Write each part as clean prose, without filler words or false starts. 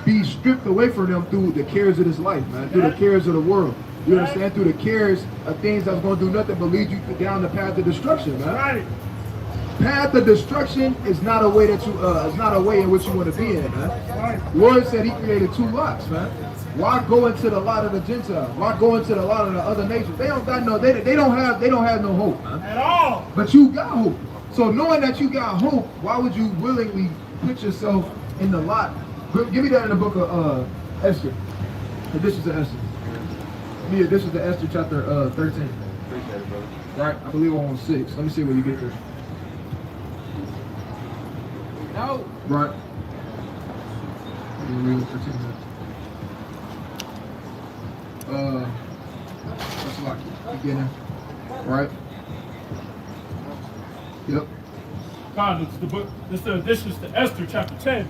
be stripped away from them through the cares of this life, man, through the cares of the world. You understand? Through the cares of things that's going to do nothing but lead you down the path of destruction, man. Right. Path of destruction is not a way that you is not a way in which you want to be in, man. Right. Lord said He created two lots, man. Why go into the lot of the Gentiles? Why go into the lot of the other nations? They don't got no they don't have no hope, man. At all. But you got hope. So knowing that you got hope, why would you willingly put yourself in the lot? Give me that in the book of Esther. This is the Esther. Yeah, this is the Esther chapter 13. Appreciate it, brother. Right, I believe I'm on 6. Let me see where you get this. No. Right. Let me read it for 2 minutes. That's like beginning. Right. Yep. God, it's the book. This is the Esther chapter 10,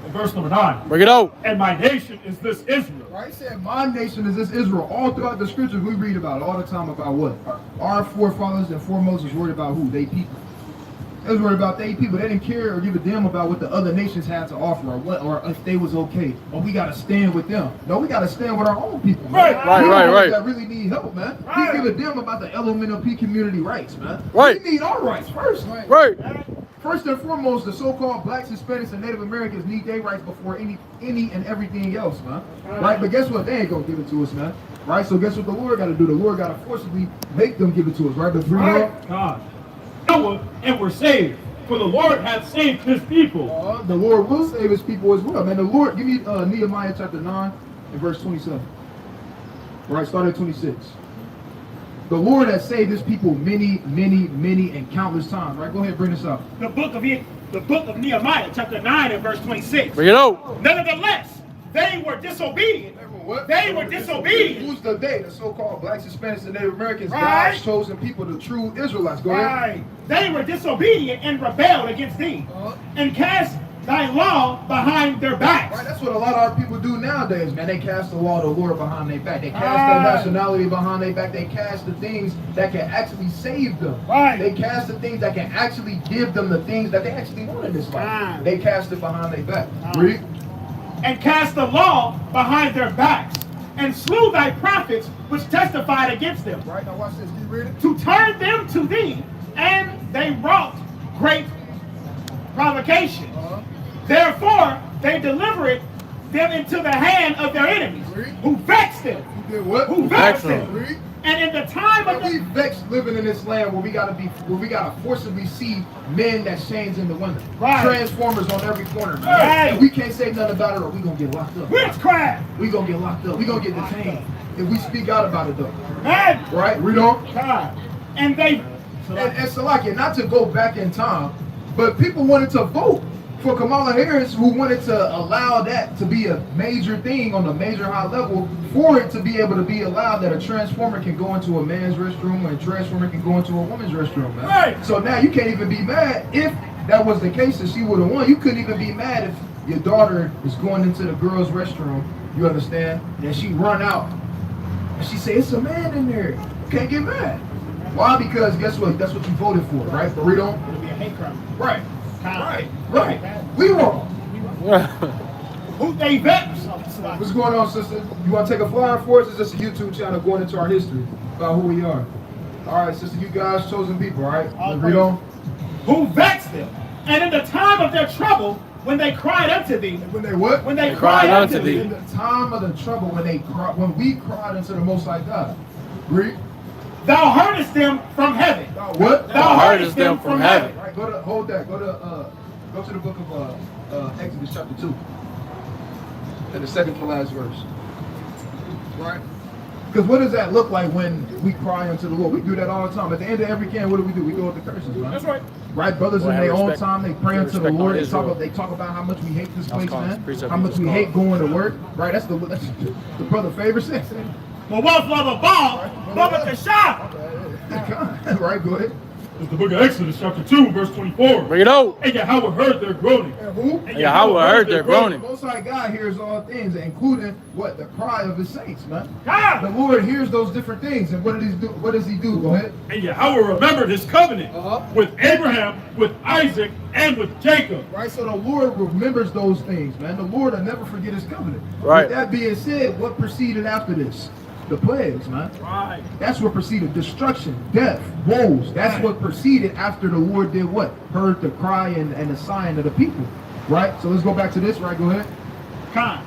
and verse number 9. Bring it out. And my nation is this Israel. Right, it said, my nation is this Israel. All throughout the scriptures, we read about it all the time about what? Our forefathers and foremost was worried about who? They people. They was worried about they people. They didn't care or give a damn about what the other nations had to offer or what, or if they was okay. Or we got to stand with them. No, we got to stand with our own people, man. Right. That really need help, man. Right. We give a damn about the LMNOP community rights, man. Right. We need our rights first. Right. First and foremost, the so-called blacks, Hispanics, and Native Americans need their rights before any and everything else, man. Right? But guess what? They ain't gonna give it to us, man. Right? So guess what the Lord got to do? The Lord got to forcibly make them give it to us, right? But God. Noah, and we're saved. For the Lord hath saved his people. The Lord will save his people as well, man. The Lord, give me Nehemiah chapter 9 and verse 27. Right, start at 26. The Lord has saved his people many, and countless times. Right, go ahead, bring this up. The book of Nehemiah, chapter 9 and verse 26. Bring it out. Nevertheless, they were disobedient. What? They were disobedient. Who's the they? The so-called blacks, Hispanics, and Native Americans, Right. God's chosen people, the true Israelites. Go ahead. Right. They were disobedient and rebelled against thee, and cast thy law behind their backs. Right, that's what a lot of our people do nowadays, man. They cast the law of the Lord behind their back. They cast their nationality behind their back. They cast the things that can actually save them. Right. They cast the things that can actually give them the things that they actually want in this life. Right. They cast it behind their back. Read. And cast the law behind their backs, and slew thy prophets which testified against them, Right, now watch this. Keep reading. to turn them to thee, and they wrought great provocation. Therefore they delivered them into the hand of their enemies, who vexed them. You did what? Who vexed them. Read. And in the time of We vexed living in this land where we gotta forcibly see men that change in the window. Right. Transformers on every corner, man. Right. And we can't say nothing about it or we gonna get locked up. witchcraft, We gonna get locked up. We gonna get detained. If we speak out about it though. and Right? Read on. God, and they And Salakia, not to go back in time, but people wanted to vote for Kamala Harris, who wanted to allow that to be a major thing on a major high level, for it to be able to be allowed that a transformer can go into a man's restroom and a transformer can go into a woman's restroom, man. Right. So now you can't even be mad if that was the case and she would have won. You couldn't even be mad if your daughter is going into the girl's restroom, you understand, and she run out and she say, it's a man in there. You can't get mad. Why? Because guess what? That's what you voted for, right? But read on. it'll be a hate crime. Right. God. Right. We wrong. Who they vexed. What's going on, sister? You want to take a flyer for us? It's just a YouTube channel going into our history about who we are. All right, sister, you guys chosen people, all right? Read on. Who vexed them, and in the time of their trouble, when they cried unto thee, When they what? when they cried unto unto thee, In the time of the trouble, when we cried unto the Most High God. Read. thou heardest them from heaven. What? Thou heardest them from heaven. All right, hold that. Go to the book of Exodus chapter 2. And the second to last verse. Right? Because what does that look like when we cry unto the Lord? We do that all the time. At the end of every can, what do? We go with the curses, man. That's right. Right, brothers in their own time, they pray unto the respect Lord. on They talk about how much we hate this place, man. Precept How much we is hate going to work. Right, that's the brother favorite sin. The wolf love a ball, love a kashab. Right, go ahead. It's the book of Exodus, chapter 2, verse 24. Bring it out. And Yahweh heard their groaning. And who? And Yahweh heard their groaning. The Most High God hears all things, including what? The cry of his saints, man. God. The Lord hears those different things. And what does he do? What does he do? Go ahead. And Yahweh remembered his covenant with Abraham, with Isaac, and with Jacob. Right, so the Lord remembers those things, man. The Lord will never forget his covenant. Right. With that being said, what preceded after this? The plagues, man. Right. That's what preceded. Destruction, death, woes. That's what preceded after the Lord did what? Heard the cry and the sign of the people. Right? So let's go back to this, right? Go ahead. Con.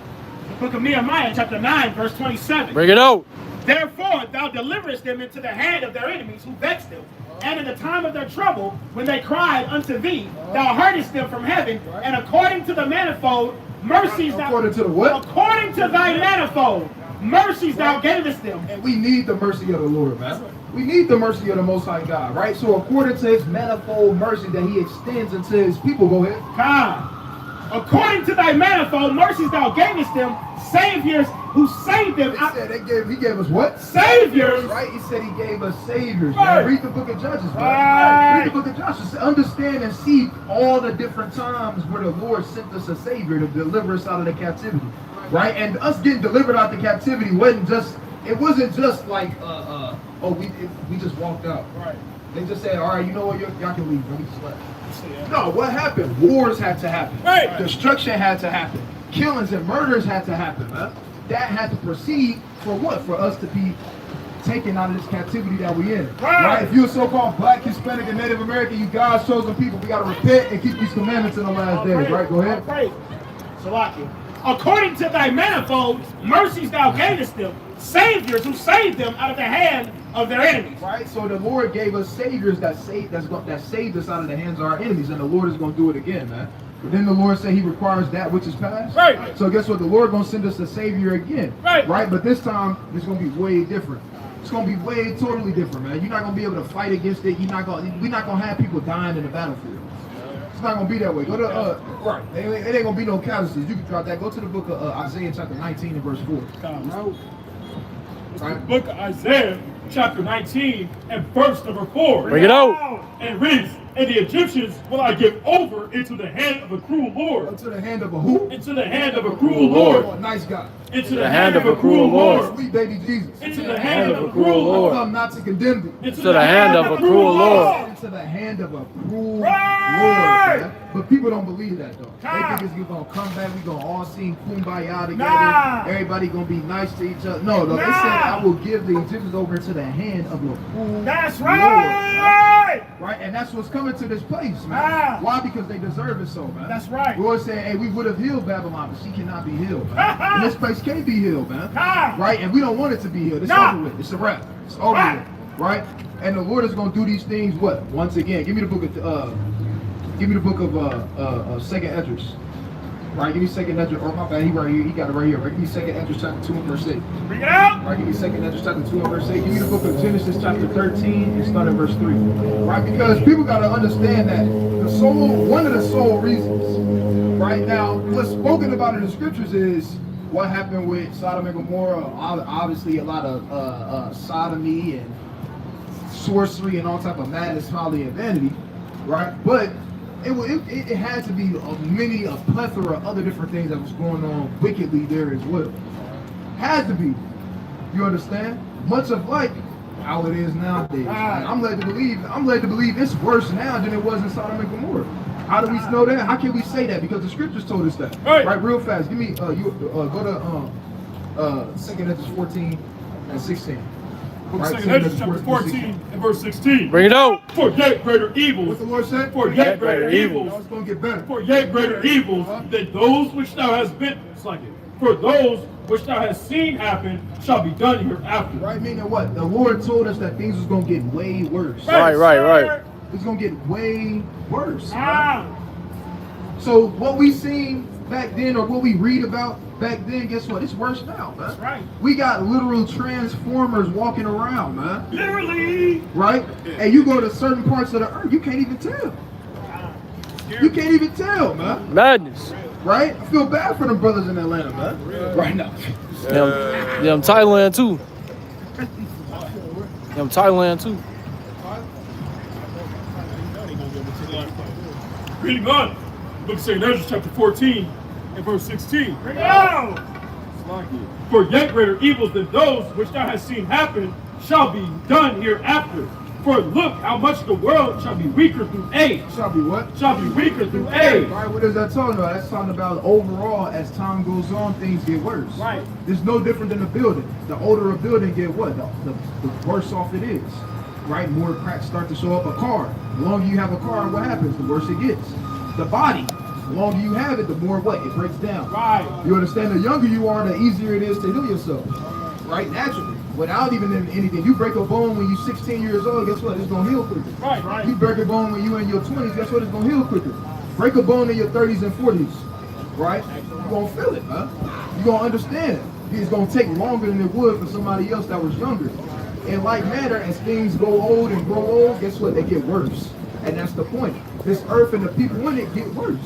The book of Nehemiah, chapter 9, verse 27. Bring it out. Therefore, thou deliverest them into the hand of their enemies who vexed them. And in the time of their trouble, when they cried unto thee, thou heardest them from heaven, and according to the manifold mercies thou... According to the what? According to thy manifold mercies thou gavest them. And we need the mercy of the Lord, man. We need the mercy of the Most High God, right? So according to his manifold mercy that he extends into his people, go ahead. God, according to thy manifold mercies thou gavest them, saviors who saved them. He said he gave us what? Saviors. Right? He said he gave us saviors. Right. Man. Read the book of Judges, man. Right. Read the book of Judges. Understand and see all the different times where the Lord sent us a savior to deliver us out of the captivity. Right? And us getting delivered out of the captivity wasn't just like we just walked out. Right. They just said, all right, you know what, y'all can leave. We just left. No, what happened? Wars had to happen. Right. Destruction had to happen. Killings and murders had to happen, man. That had to proceed for what? For us to be taken out of this captivity that we in. Right? If you're so-called black, Hispanic, and Native American, you God's chosen people, we got to repent and keep these commandments in the last days. Right? Go ahead. Salaki. According to thy manifold mercies thou gavest them, saviors who saved them out of the hand of their enemies. Right? So the Lord gave us saviors that saved us out of the hands of our enemies, and the Lord is going to do it again, man. But then the Lord said he requires that which is past. Right. So guess what? The Lord going to send us a savior again. Right. Right? But this time, it's going to be way different. It's going to be way totally different, man. You're not going to be able to fight against it. We're not going to have people dying in the battlefield. It's not going to be that way. Go to, right. It ain't going to be no casualties. You can drop that. Go to the book of Isaiah chapter 19 and verse 4. Right. Book of Isaiah, chapter 19 and verse number 4. Bring it out. And it reads, and the Egyptians will I give over into the hand of a cruel Lord. Into the hand of a who? Into the hand of a cruel Lord. Oh, nice guy. Into the hand of a cruel Lord. Sweet baby Jesus. Into the hand of a cruel Lord. I come not to condemn thee. Into the hand of a cruel Lord. Into the hand of a cruel Right. Lord. Man. But people don't believe that though. They think it's going to come back. We're going to all sing kumbaya together. Nah. Everybody going to be nice to each other. No, they said I will give the Egyptians over into the hand of a cruel That's Lord. right. Right? And that's what's coming to this place, man. Ah. Why? Because they deserve it so, man. That's right. The Lord said, hey, we would have healed Babylon, but she cannot be healed, man. And this place can't be healed, man. Ah. Right? And we don't want it to be healed. It's Nah. over with. It's a wrap. It's over Right. with. Right? And the Lord is going to do these things, what? Once again. Give me the book of Second Esdras. Right? Give me Second Esdras. Oh, my bad. He right here. He got it right here. Right? Give me Second Esdras chapter 2 and verse 8. Bring it out. Right, give me Second Esdras chapter 2 and verse 8. Give me the book of Genesis chapter 13 and start at verse 3. Right, because people got to understand that one of the sole reasons, right now, what's spoken about in the scriptures is what happened with Soddom and Ghamorrah. Obviously, a lot of sodomy and sorcery and all type of madness, folly, and vanity. Right, but it had to be a plethora of other different things that was going on wickedly there as well. Had to be. You understand? Much of like how it is nowadays. Like, I'm led to believe it's worse now than it was in Sodom and Ghamorrah. How do we know that? How can we say that? Because the scriptures told us that. Right, real fast. Give me go to 2 Esdras 14 and 16. Second Esdras chapter 14 and verse 16. Bring it out. For yet greater evils. What the Lord said? For yet greater No, evils. it's going to get better. For yet greater evils than those which thou hast been. It's like it. For those which thou hast seen happen shall be done hereafter. Right, meaning what? The Lord told us that things was going to get way worse. Right. It's going to get way worse. Ah. So what we seen back then or what we read about back then, guess what? It's worse now, man. That's right. We got literal transformers walking around, man. Literally. Right? And you go to certain parts of the earth, you can't even tell. You can't even tell, man. Madness. Right? I feel bad for them brothers in Atlanta, man. Right now. Yeah, I'm Thailand too. Reading on, book of St. Ezra, chapter 14, and verse 16. Bring it on. For yet greater evils than those which thou hast seen happen shall be done hereafter. For look how much the world shall be weaker through age. Shall be what? Shall be weaker through age. Right, what is that talking about? That's talking about overall, as time goes on, things get worse. Right. It's no different than a building. The older a building get what? The worse off it is. Right? More cracks start to show up. A car. The longer you have a car, what happens? The worse it gets. The body. The longer you have it, the more what? It breaks down. Right. You understand? The younger you are, the easier it is to heal yourself. Right? Naturally. Without even anything. You break a bone when you're 16 years old, guess what? It's going to heal quicker. Right, right. You break a bone when you're in your 20s, guess what? It's going to heal quicker. Break a bone in your 30s and 40s, right? You're going to feel it, huh? You're going to understand it. It's going to take longer than it would for somebody else that was younger. In like manner, as things go old and grow old, guess what? They get worse. And that's the point. This earth and the people in it get worse.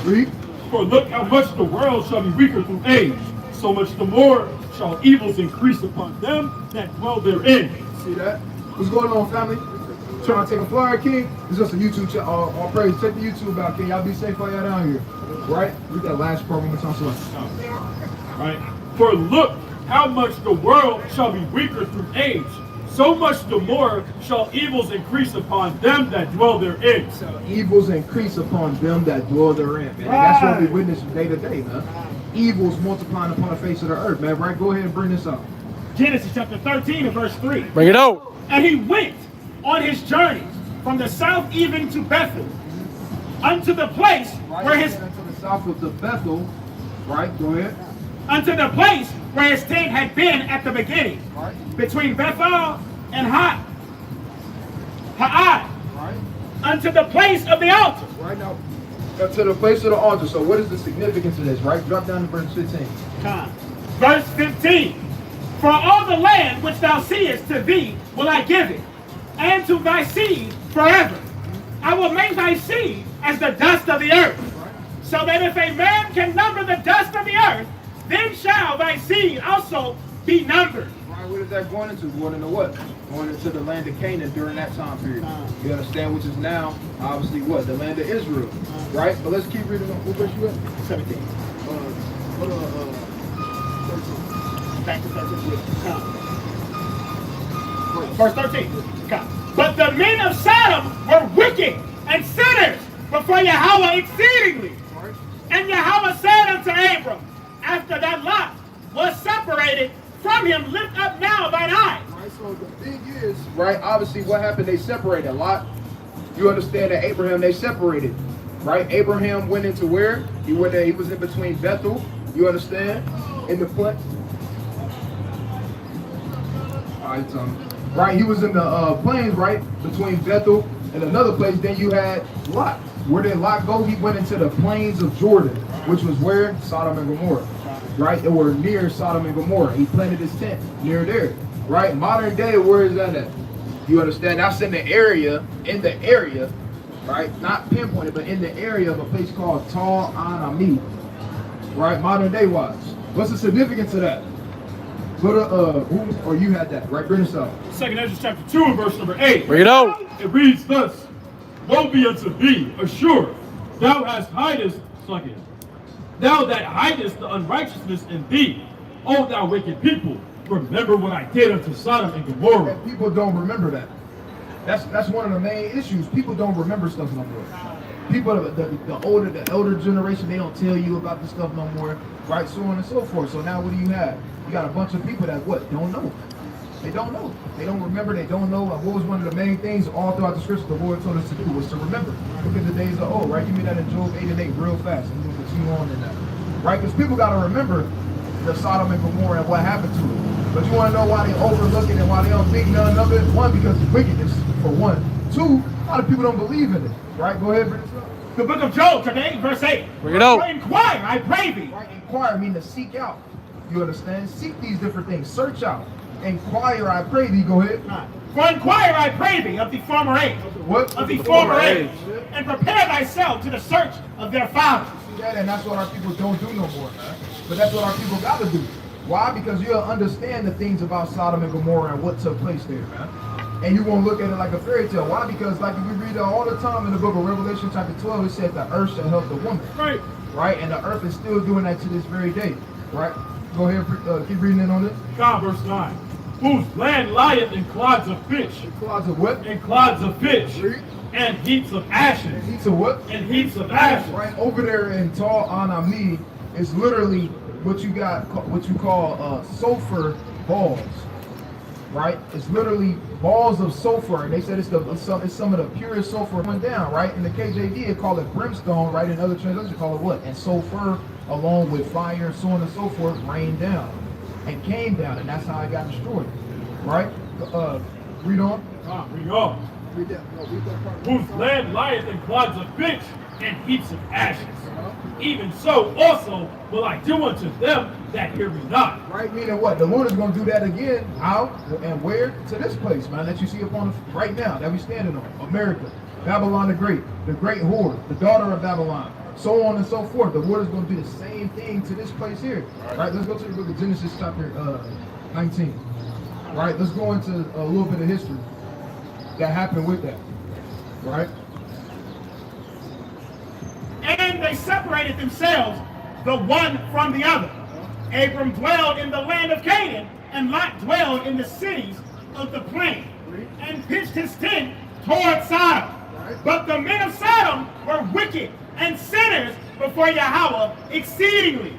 Read. For look how much the world shall be weaker through age, so much the more shall evils increase upon them that dwell therein. See that? What's going on, family? Trying to take a flyer, King? It's just a YouTube channel. All praise. Check the YouTube out, King. Y'all be safe while y'all down here. Right? Read that last part one more time. Right? For look how much the world shall be weaker through age, so much the more shall evils increase upon them that dwell therein. Evils increase upon them that dwell therein, man. And that's what we witness day to day, man. Evils multiplying upon the face of the earth, man. Right? Go ahead and bring this up. Genesis chapter 13 and verse 3. Bring it out. And he went on his journey from the south even to Bethel, unto the place where his to the south of the Bethel, right? Go ahead. unto the place where his tent had been at the beginning, Right. between Bethel and Ha'ad, Right. unto the place of the altar. Right now. To the place of the altar. So what is the significance of this, right? Drop down to verse 15. Verse 15. For all the land which thou seest to thee will I give it, and to thy seed forever. I will make thy seed as the dust of the earth, so that if a man can number the dust of the earth, then shall thy seed also be numbered. Right, what is that going into? Going into what? Going into the land of Canaan during that time period. You understand? Which is now, obviously, what? The land of Israel. Right? But let's keep reading on. What verse you at? 17. Hold on, 13. Back to 13. Verse 13. But the men of Sodom were wicked and sinners before Yahweh exceedingly. Right? And Yahweh said unto Abram, after that Lot was separated from him, lift up now thine eyes. Right, so the thing is, right, obviously what happened, they separated. Lot, you understand that Abraham, they separated. Right? Abraham went into where? He went there, he was in between Bethel, you understand? In the place. Alright, right, he was in the plains, right? Between Bethel and another place. Then you had Lot. Where did Lot go? He went into the plains of Jordan, which was where? Soddom and Ghamorrah. Right? They were near Soddom and Ghamorrah. He planted his tent near there. Right? Modern day, where is that at? You understand? That's in the area, right? Not pinpointed, but in the area of a place called Tal Anami. Right? Modern day wise. What's the significance of that? Go to who or you had that, right? Bring us up. 2 Ezra chapter 2 and verse number 8. Bring it out. It reads thus: Woe be unto thee, assure, thou hast hidest, thou that hidest the unrighteousness in thee, O thou wicked people, remember what I did unto Sodom and Gomorrah. And people don't remember that. That's one of the main issues. People don't remember stuff no more. People, the elder generation, they don't tell you about this stuff no more, right? So on and so forth. So now what do you have? You got a bunch of people that what? Don't know. They don't know. They don't remember. They don't know. What was one of the main things all throughout the scripture the Lord told us to do was to remember. Look at the days of old, right? Give me that in Job 8 and 8 real fast. And we'll continue on in that, right? Because people got to remember the Sodom and Gomorrah and what happened to it. But you want to know why they overlook it and why they don't think none of it? One, because of wickedness, for one. Two, a lot of people don't believe in it, right? Go ahead, bring this up. The book of Job, chapter 8, verse 8. Bring it out. For inquire, I pray thee. Right? Inquire means to seek out. You understand? Seek these different things. Search out. Inquire, I pray thee. Go ahead. For inquire, I pray thee, of the former age. What? Of the former age. And prepare thyself to the search of their fathers. See that? And that's what our people don't do no more, man. But that's what our people got to do. Why? Because you'll understand the things about Sodom and Gomorrah and what took place there, man. and you won't look at it like a fairy tale. Why? Because like we read all the time in the book of Revelation chapter 12, it said the earth shall help the woman. Right. Right? And the earth is still doing that to this very day. Right? Go ahead, keep reading it on it. God, verse 9. Whose land lieth in clods of fish. Clouds of what? In clods of fish. Read. And heaps of ashes. Heaps of what? And heaps of ashes. Right over there in Tal Anami is literally what you got, what you call sulfur balls. Right? It's literally balls of sulfur, and they said it's some of the purest sulfur went down. Right? In the KJV, it call it brimstone. Right? In other translations, call it what? And sulfur, along with fire, so on and so forth, rained down and came down, and that's how it got destroyed. Right? Read on. Read on. Read that. No, read that part. Whose land lieth in clods of fish and heaps of ashes. Even so also will I do unto them that hear me not. Right, meaning what? The Lord is going to do that again. How and where? To this place, man, that you see upon right now, that we standing on. America, Babylon the Great whore, the daughter of Babylon, so on and so forth. The Lord is going to do the same thing to this place here. Right, let's go to the book of Genesis chapter 19. Right, let's go into a little bit of history that happened with that. Right? And they separated themselves, the one from the other. Abram dwelled in the land of Canaan, and Lot dwelled in the cities of the plain, and pitched his tent toward Sodom. But the men of Sodom were wicked and sinners before Yahweh exceedingly.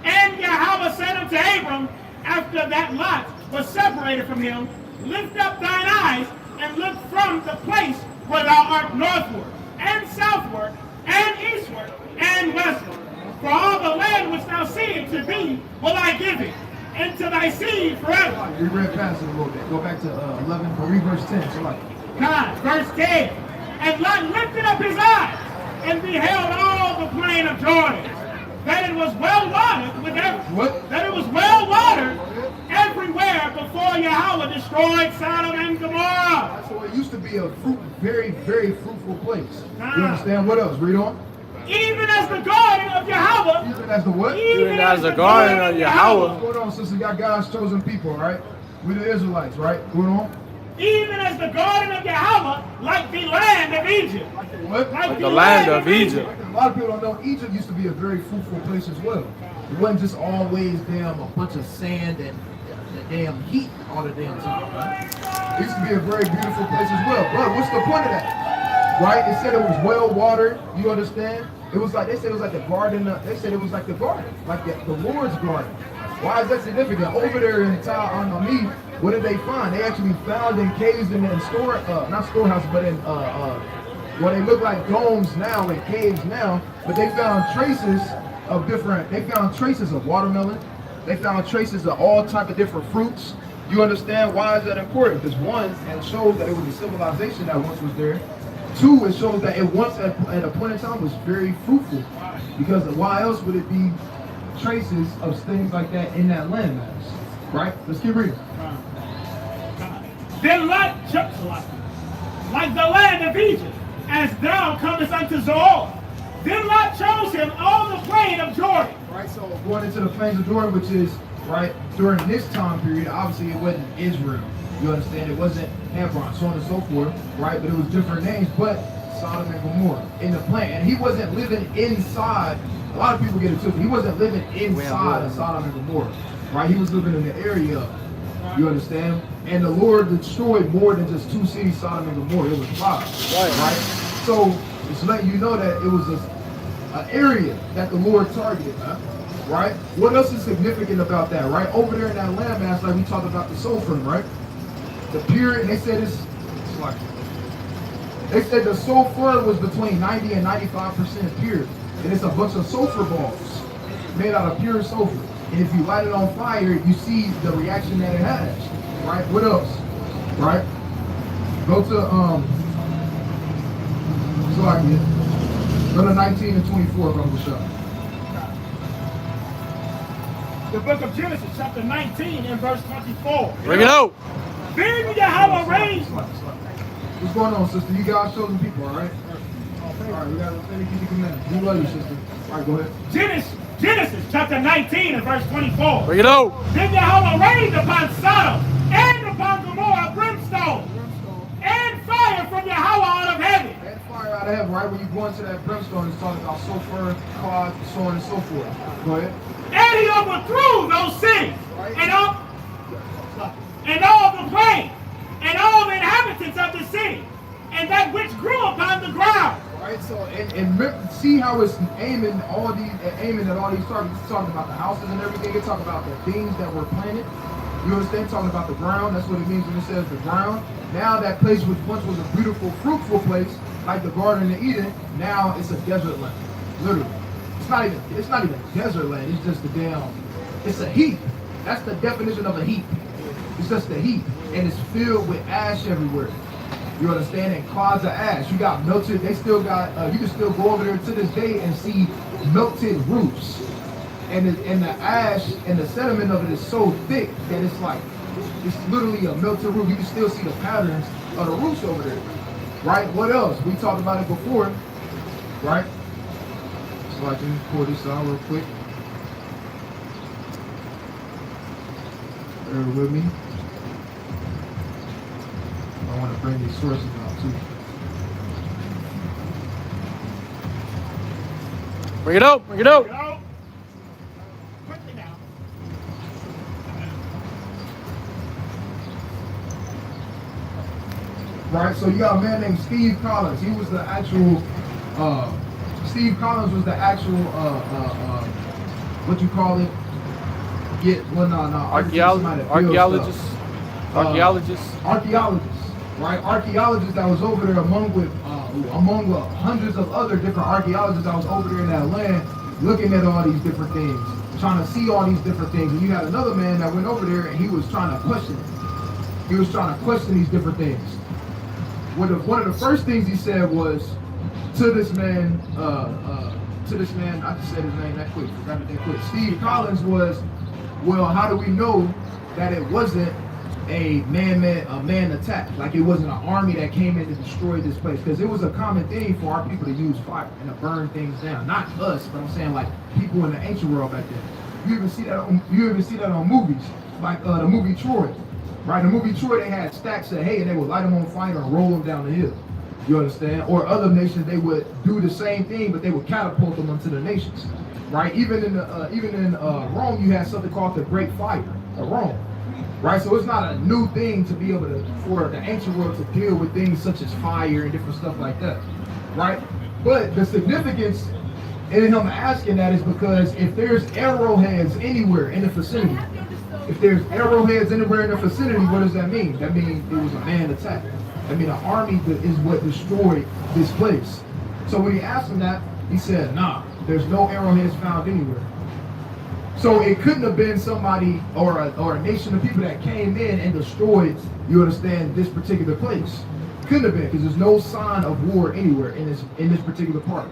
And Yahweh said unto Abram, after that Lot was separated from him, lift up thine eyes, and look from the place where thou art northward, and southward, and eastward, and westward. For all the land which thou seest to thee will I give it, and to thy seed forever. We read past it a little bit. Go back to 11, but read verse 10. So like, God, verse 10. And Lot lifted up his eyes, and beheld all the plain of Jordan, that it was well watered with what? that it was well watered everywhere before Yahweh destroyed Soddom and Ghamorrah. So it used to be a very, very fruitful place. You understand? What else? Read on. Even as the garden of Yahweh. Even as the what? Even as the garden of Yahweh. What's going on, sister? Got God's chosen people, right? We the Israelites, right? Going on. Even as the garden of Yahweh, like the land of Egypt. What? Like The land of Egypt. A lot of people don't know Egypt used to be a very fruitful place as well. It wasn't just always damn a bunch of sand and the damn heat all the damn time, right? It used to be a very beautiful place as well. But what's the point of that? Right? It said it was well watered. You understand? It was like, they said it was like the garden. They said it was like the garden, like the Lord's garden. Why is that significant? Over there in Tal Anami, what did they find? They actually found in caves and in not storehouses, but in what they look like domes now and caves now. But they found traces of they found traces of watermelon. They found traces of all type of different fruits. You understand why is that important? Because one, it shows that it was a civilization that once was there. Two, it shows that it once at a point in time was very fruitful. Because why else would it be traces of things like that in that landmass? Right? Let's keep reading. Then Lot chose like the land of Egypt, as thou comest unto Zoar. Then Lot chose him all the plain of Jordan. Right, so going into the plains of Jordan, which is, right, during this time period, obviously it wasn't Israel. You understand? It wasn't Hebron, so on and so forth, right? But it was different names, but Soddom and Ghamorrah in the plain. And he wasn't living inside. A lot of people get it twisted. He wasn't living inside of Soddom and Ghamorrah, right? He was living in the area. You understand? And the Lord destroyed more than just two cities, Soddom and Ghamorrah. It was 5, right? So it's letting you know that it was an area that the Lord targeted, huh? Right? What else is significant about that, right? Over there in that landmass, like we talked about the sulfur, right? The pure, they said they said the sulfur was between 90 and 95% pure. And it's a bunch of sulfur balls made out of pure sulfur. And if you light it on fire, you see the reaction that it has, right? What else, right? Go to, go to 19 and 24, Brother Shah. The book of Genesis, chapter 19 and verse 24. Bring it out. Then Yahweh raised. What's going on, sister? You guys chosen people, all right? All right, we got to keep the commandments. We love you, sister. All right, go ahead. Genesis chapter 19 and verse 24. Bring it out. Then Yahweh rained upon Sodom and upon Ghamorrah brimstone gotta have, right? When you go into that brimstone, it's talking about sulfur, clods, so on and so forth. Go ahead. And he overthrew those cities, Right. and all the plain, and all the inhabitants of the city, and that which grew upon the ground. Right, so and see how it's aiming at all these targets. It's talking about the houses and everything. It's talking about the things that were planted. You understand? Talking about the ground. That's what it means when it says the ground. Now that place which once was a beautiful, fruitful place, like the Garden of Eden, now it's a desert land. Literally, it's not even desert land. It's just it's a heap. That's the definition of a heap. It's just a heap, and it's filled with ash everywhere. You understand? And clouds of ash. You got melted. They still got. You can still go over there to this day and see melted roofs. And the ash and the sediment of it is so thick that it's literally a melted roof. You can still see the patterns of the roofs over there. Right? What else? We talked about it before. Right? So I can pour this out real quick. Bear with me. I want to bring these sources out too. Bring it out. Bring it out. Go. Quickly now. Right, so you got a man named Steve Collins. He was the actual. Steve Collins was the actual. What you call it? Archaeologist. Right, archaeologists that was over there among hundreds of other different archaeologists that was over there in that land, looking at all these different things, trying to see all these different things. And you had another man that went over there and he was trying to question it. He was trying to question these different things. One of the first things he said was to this man, I just said his name that quick, forgot it that quick. Steve Collins was, well, how do we know that it wasn't a man attack? Like it wasn't an army that came in to destroy this place, because it was a common thing for our people to use fire and to burn things down. Not us, but I'm saying like people in the ancient world back then. You even see that on movies, like the movie Troy. Right, the movie Troy, they had stacks of hay and they would light them on fire and roll them down the hill. You understand? Or other nations, they would do the same thing, but they would catapult them onto the nations. Right? Even in Rome, you had something called the Great Fire of Rome. Right, so it's not a new thing to be able for the ancient world to deal with things such as fire and different stuff like that. Right, but the significance in him asking that is because if there's arrowheads anywhere in the vicinity. If there's arrowheads anywhere in the vicinity, what does that mean? That means it was a man attack. I mean, an army is what destroyed this place. So when he asked him that, he said, nah, there's no arrowheads found anywhere. So it couldn't have been somebody or a nation of people that came in and destroyed, you understand, this particular place. Couldn't have been, because there's no sign of war anywhere in this particular part.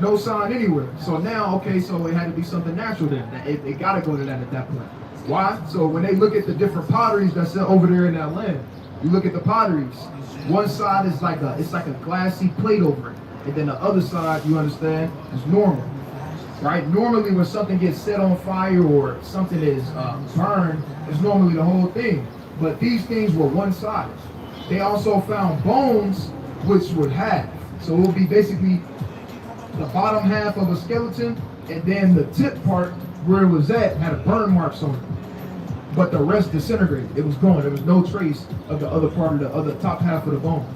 No sign anywhere. So now, okay, so it had to be something natural then. It got to go to that at that point. Why? So when they look at the different potteries that's over there in that land, you look at the potteries. One side is like a glassy plate over it, and then the other side, you understand, is normal. Right? Normally, when something gets set on fire or something is burned, it's normally the whole thing. But these things were one side. They also found bones, which were half. So it would be basically the bottom half of a skeleton, and then the tip part where it was at had burn marks on it. But the rest disintegrated. It was gone. There was no trace of the other part of the other top half of the bones.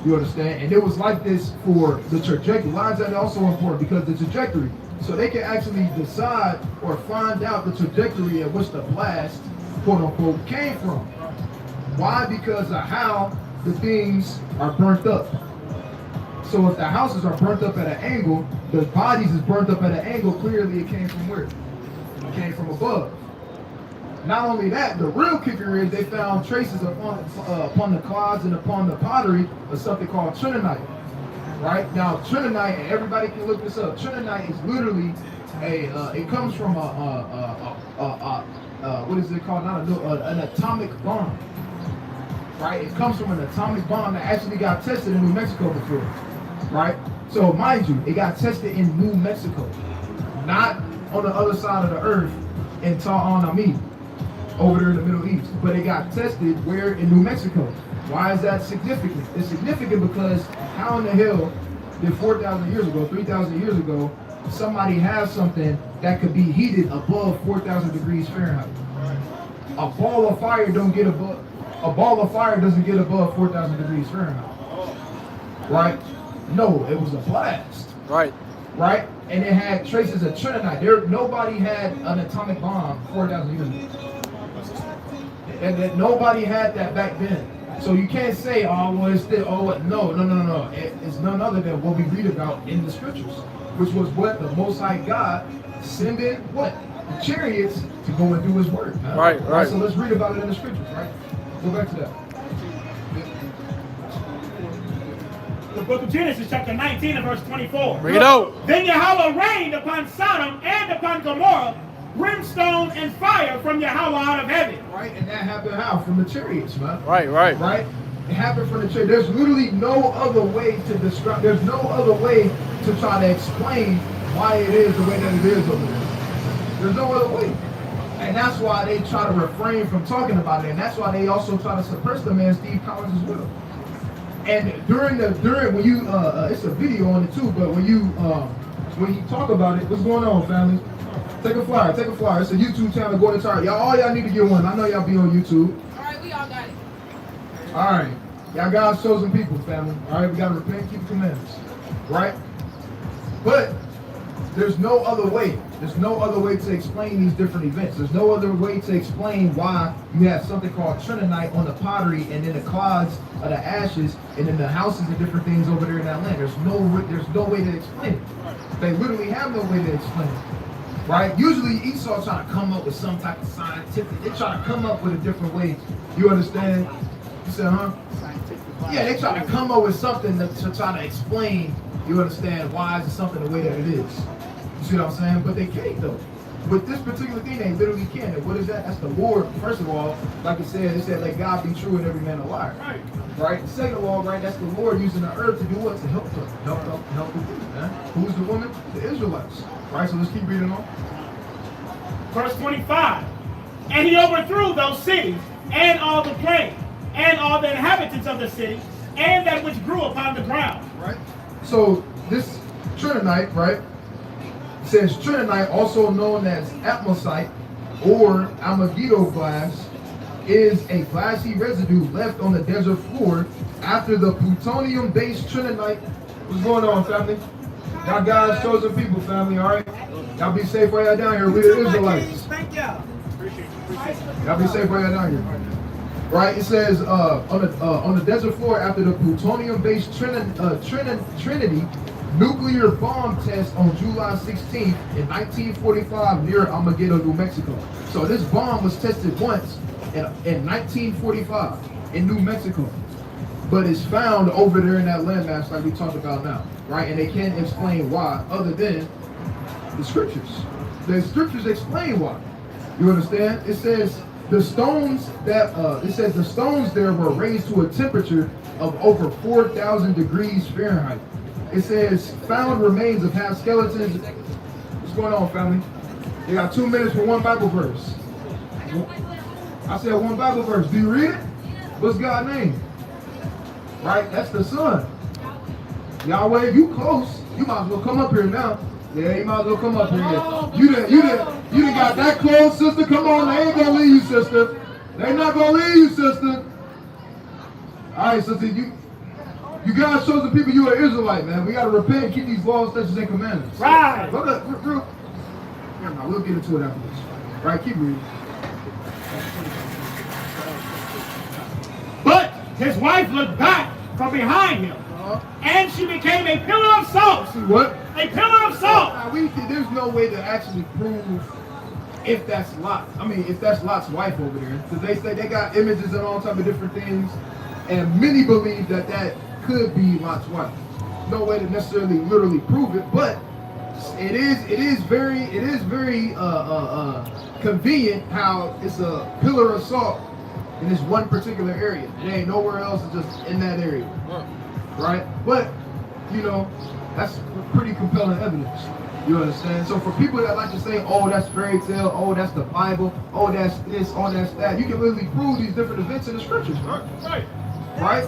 You understand? And it was like this for the trajectory. Why is that also important? Because the trajectory. So they can actually decide or find out the trajectory at which the blast, quote unquote, came from. Why? Because of how the things are burnt up. So if the houses are burnt up at an angle, the bodies is burnt up at an angle, clearly it came from where? It came from above. Not only that, the real kicker is they found traces upon the clods and upon the pottery of something called trinonite. Right? Now, trinonite, and everybody can look this up, trinonite is literally it comes from what is it called? An atomic bomb. Right? It comes from an atomic bomb that actually got tested in New Mexico before. Right? So mind you, it got tested in New Mexico, not on the other side of the earth in Ta'an Amin. over there in the Middle East. But it got tested where? In New Mexico. Why is that significant? It's significant because how in the hell did 4,000 years ago, 3,000 years ago, somebody have something that could be heated above 4,000 degrees Fahrenheit? A ball of fire doesn't get above 4,000 degrees Fahrenheit. Right? No, it was a blast. Right. Right? And it had traces of Trinidad. Nobody had an atomic bomb 4,000 years ago. And that nobody had that back then. So you can't say, oh, well, it's still, oh, what? No. It's none other than what we read about in the scriptures, which was what the Most High God sending what? The chariots to go and do his work. Man. Right. So let's read about it in the scriptures, right? Go back to that. The book of Genesis, chapter 19 and verse 24. Bring it out. Then Yahweh rained upon Sodom and upon Ghamorrah brimstone and fire from Yahweh out of heaven. Right, and that happened how? From the chariots, man. Right. Right? It happened from the chariot. There's literally no other way to describe, there's no other way to try to explain why it is the way that it is over there. There's no other way. And that's why they try to refrain from talking about it. And that's why they also try to suppress the man Steve Collins as well. And during when you it's a video on it too, but when you talk about it, what's going on, family? Take a flyer. It's a YouTube channel, Gordon Target. All y'all need to get one. I know y'all be on YouTube. Alright, we all got it. Alright. Y'all God's chosen people, family. Alright, we gotta repent and keep the commandments. Right? But there's no other way. There's no other way to explain these different events. There's no other way to explain why you have something called Trinidite on the pottery and then the clods of the ashes and then the houses and different things over there in that land. There's no way to explain it. They literally have no way to explain it. Right? Usually Esau trying to come up with some type of scientific, they try to come up with a different way. You understand? You said, huh? Yeah, they try to come up with something to try to explain, you understand, why is it something the way that it is. You see what I'm saying? But they can't though. With this particular thing, they literally can't. And what is that? That's the Lord. First of all, like it said, let God be true and every man a liar. Right? Second of all, right, that's the Lord using the earth to do what? To help them. Help the people, man. Who's the woman? The Israelites. Right? So let's keep reading on. Verse 25. And he overthrew those cities and all the plain and all the inhabitants of the city and that which grew upon the ground. Right? So this Trinidite, right? It says Trinidite, also known as Atmosite or Amagito glass, is a glassy residue left on the desert floor after the plutonium-based Trinidite. What's going on, family? Y'all God's chosen people, family, all right? Y'all be safe while y'all down here. We the Israelites. Thank y'all. Y'all be safe while y'all down here. Right? It says on the desert floor after the plutonium-based Trinity nuclear bomb test on July 16th in 1945 near Alamogordo, New Mexico. So this bomb was tested once in 1945 in New Mexico, but it's found over there in that landmass like we talked about now, right? And they can't explain why other than the scriptures. The scriptures explain why. You understand? It says the stones there were raised to a temperature of over 4,000 degrees Fahrenheit. It says found remains of half skeletons. What's going on, family? You got 2 minutes for one Bible verse. I said one Bible verse. Do you read it? What's God's name? Right? That's the Son. Yahweh, you close. You might as well come up here now. Yeah, you might as well come up here. You done got that close, sister. Come on, they ain't gonna leave you, sister. They not gonna leave you, sister. All right, sister, you guys chosen people. You are Israelite, man. We gotta repent and keep these laws, statutes, and commandments. Right. Look, we'll get into it after this. Right, keep reading. But his wife looked back from behind him, and she became a pillar of salt. See what? A pillar of salt. Now, there's no way to actually prove if that's Lot. I mean, if that's Lot's wife over there. Because they say they got images and all type of different things. And many believe that could be Lot's wife. No way to necessarily literally prove it, but it is very convenient how it's a pillar of salt in this one particular area. It ain't nowhere else, it's just in that area. Right? But, that's pretty compelling evidence. You understand? So for people that like to say, oh, that's fairy tale, oh, that's the Bible, oh, that's this, oh, that's that, you can literally prove these different events in the scriptures, right? Right. Right?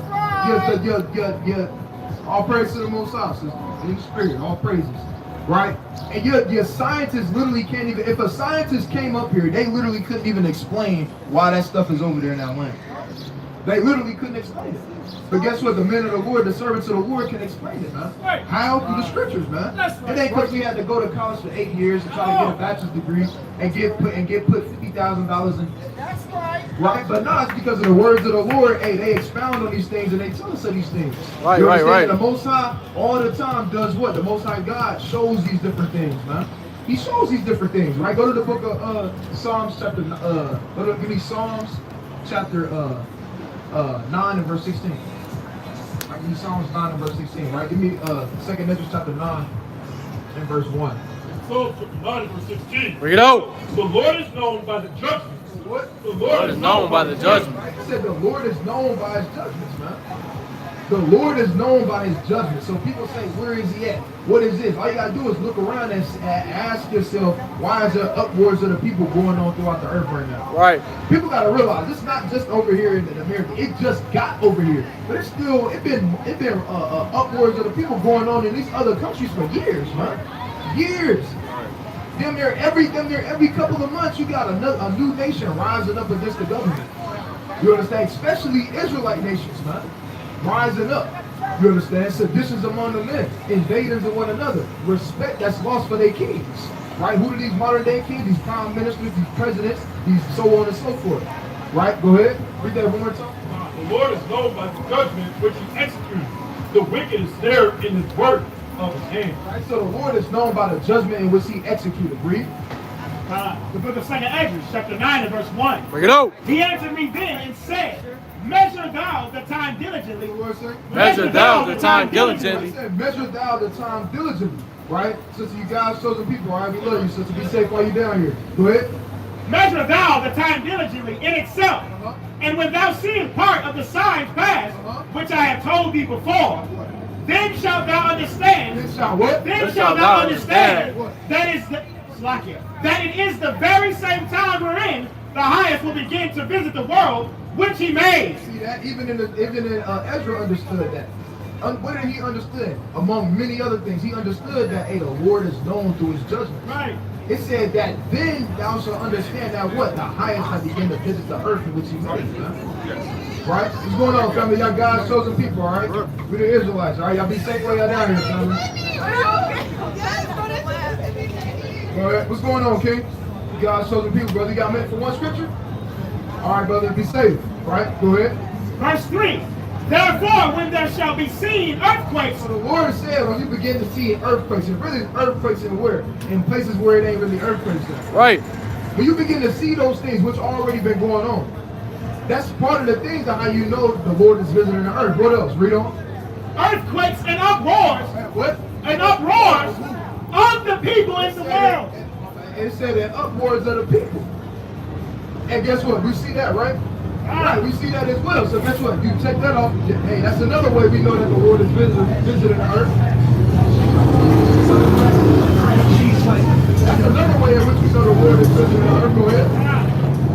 All praise to the Most High, sister. In the spirit, all praises. Right? And your scientists literally can't even, if a scientist came up here, they literally couldn't even explain why that stuff is over there in that land. They literally couldn't explain it. But guess what? The men of the Lord, the servants of the Lord can explain it, man. Right. How? Through the scriptures, man. That's right. It ain't because we had to go to college for 8 years and try to get a bachelor's degree and get put $50,000 in. That's right. Right? But no, it's because of the words of the Lord. Hey, they expound on these things and they tell us of these things. Right, you right, understand? right. The Most High all the time does what? The Most High God shows these different things, man. He shows these different things, right? Go to the book of Psalms chapter, give me Psalms chapter 9 and verse 16. Right, give me Psalms 9 and verse 16, right? Give me 2nd Ezra chapter 9 and verse 1. Psalms chapter 9 and verse 16. Bring it out. The Lord is known by the judgments. What? The Lord is known by the judgment. Right? He said the Lord is known by his judgments, man. The Lord is known by his judgments. So people say, where is he at? What is this? All you got to do is look around and ask yourself, why is there upwards of the people going on throughout the earth right now? Right. People got to realize it's not just over here in America. It just got over here, but it's been upwards of the people going on in these other countries for years, man. Years. Damn near every couple of months, you got a new nation rising up against the government. You understand? Especially Israelite nations, man, rising up. You understand? Seditions among the men, invaders of one another. Respect that's lost for their kings. Right? Who are these modern day kings? These prime ministers, these presidents, these so on and so forth. Right? Go ahead. Read that one more time. The Lord is known by the judgment which he executes. The wicked is there in his work of his hand. Right? So the Lord is known by the judgment in which he executed. Read. The book of 2nd Ezra, chapter 9 and verse 1. Bring it out. He answered me then and said, measure thou the time diligently. What the Lord say? Measure thou the time diligently. He said, measure thou the time diligently. Right? Sister, you guys chosen people. All right? We love you, sister. Be safe while you're down here. Go ahead. Measure thou the time diligently in itself. And when thou seest part of the signs pass, which I have told thee before, then shalt thou understand. Then shall what? Then shalt thou understand What? that it is the very same time wherein the highest will begin to visit the world which he made. See that? Even in Ezra understood that. What did he understand? Among many other things, he understood that, hey, the Lord is known through his judgment. Right. It said that then thou shalt understand that what? The highest has begun to visit the earth in which he made. Right? What's going on, family? Y'all God's chosen people, all right? We're the Israelites, all right? Y'all be safe while y'all down here, family. All right, what's going on, King? You God's chosen people, brother. You got a minute for one scripture? All right, brother, be safe. All right, go ahead. Verse 3. Therefore, when there shall be seen earthquakes. So the Lord said when you begin to see earthquakes, and really earthquakes in where? In places where it ain't really earthquakes at. Right. When you begin to see those things which already been going on, that's part of the things of how you know the Lord is visiting the earth. What else? Read on. Earthquakes and uproars. What? And uproars of the people in the world. It said that upwards of the people. And guess what? We see that, right? Right, we see that as well. So guess what? You take that off. Hey, that's another way we know that the Lord is visiting the earth. That's another way in which we know the Lord is visiting the earth. Go ahead.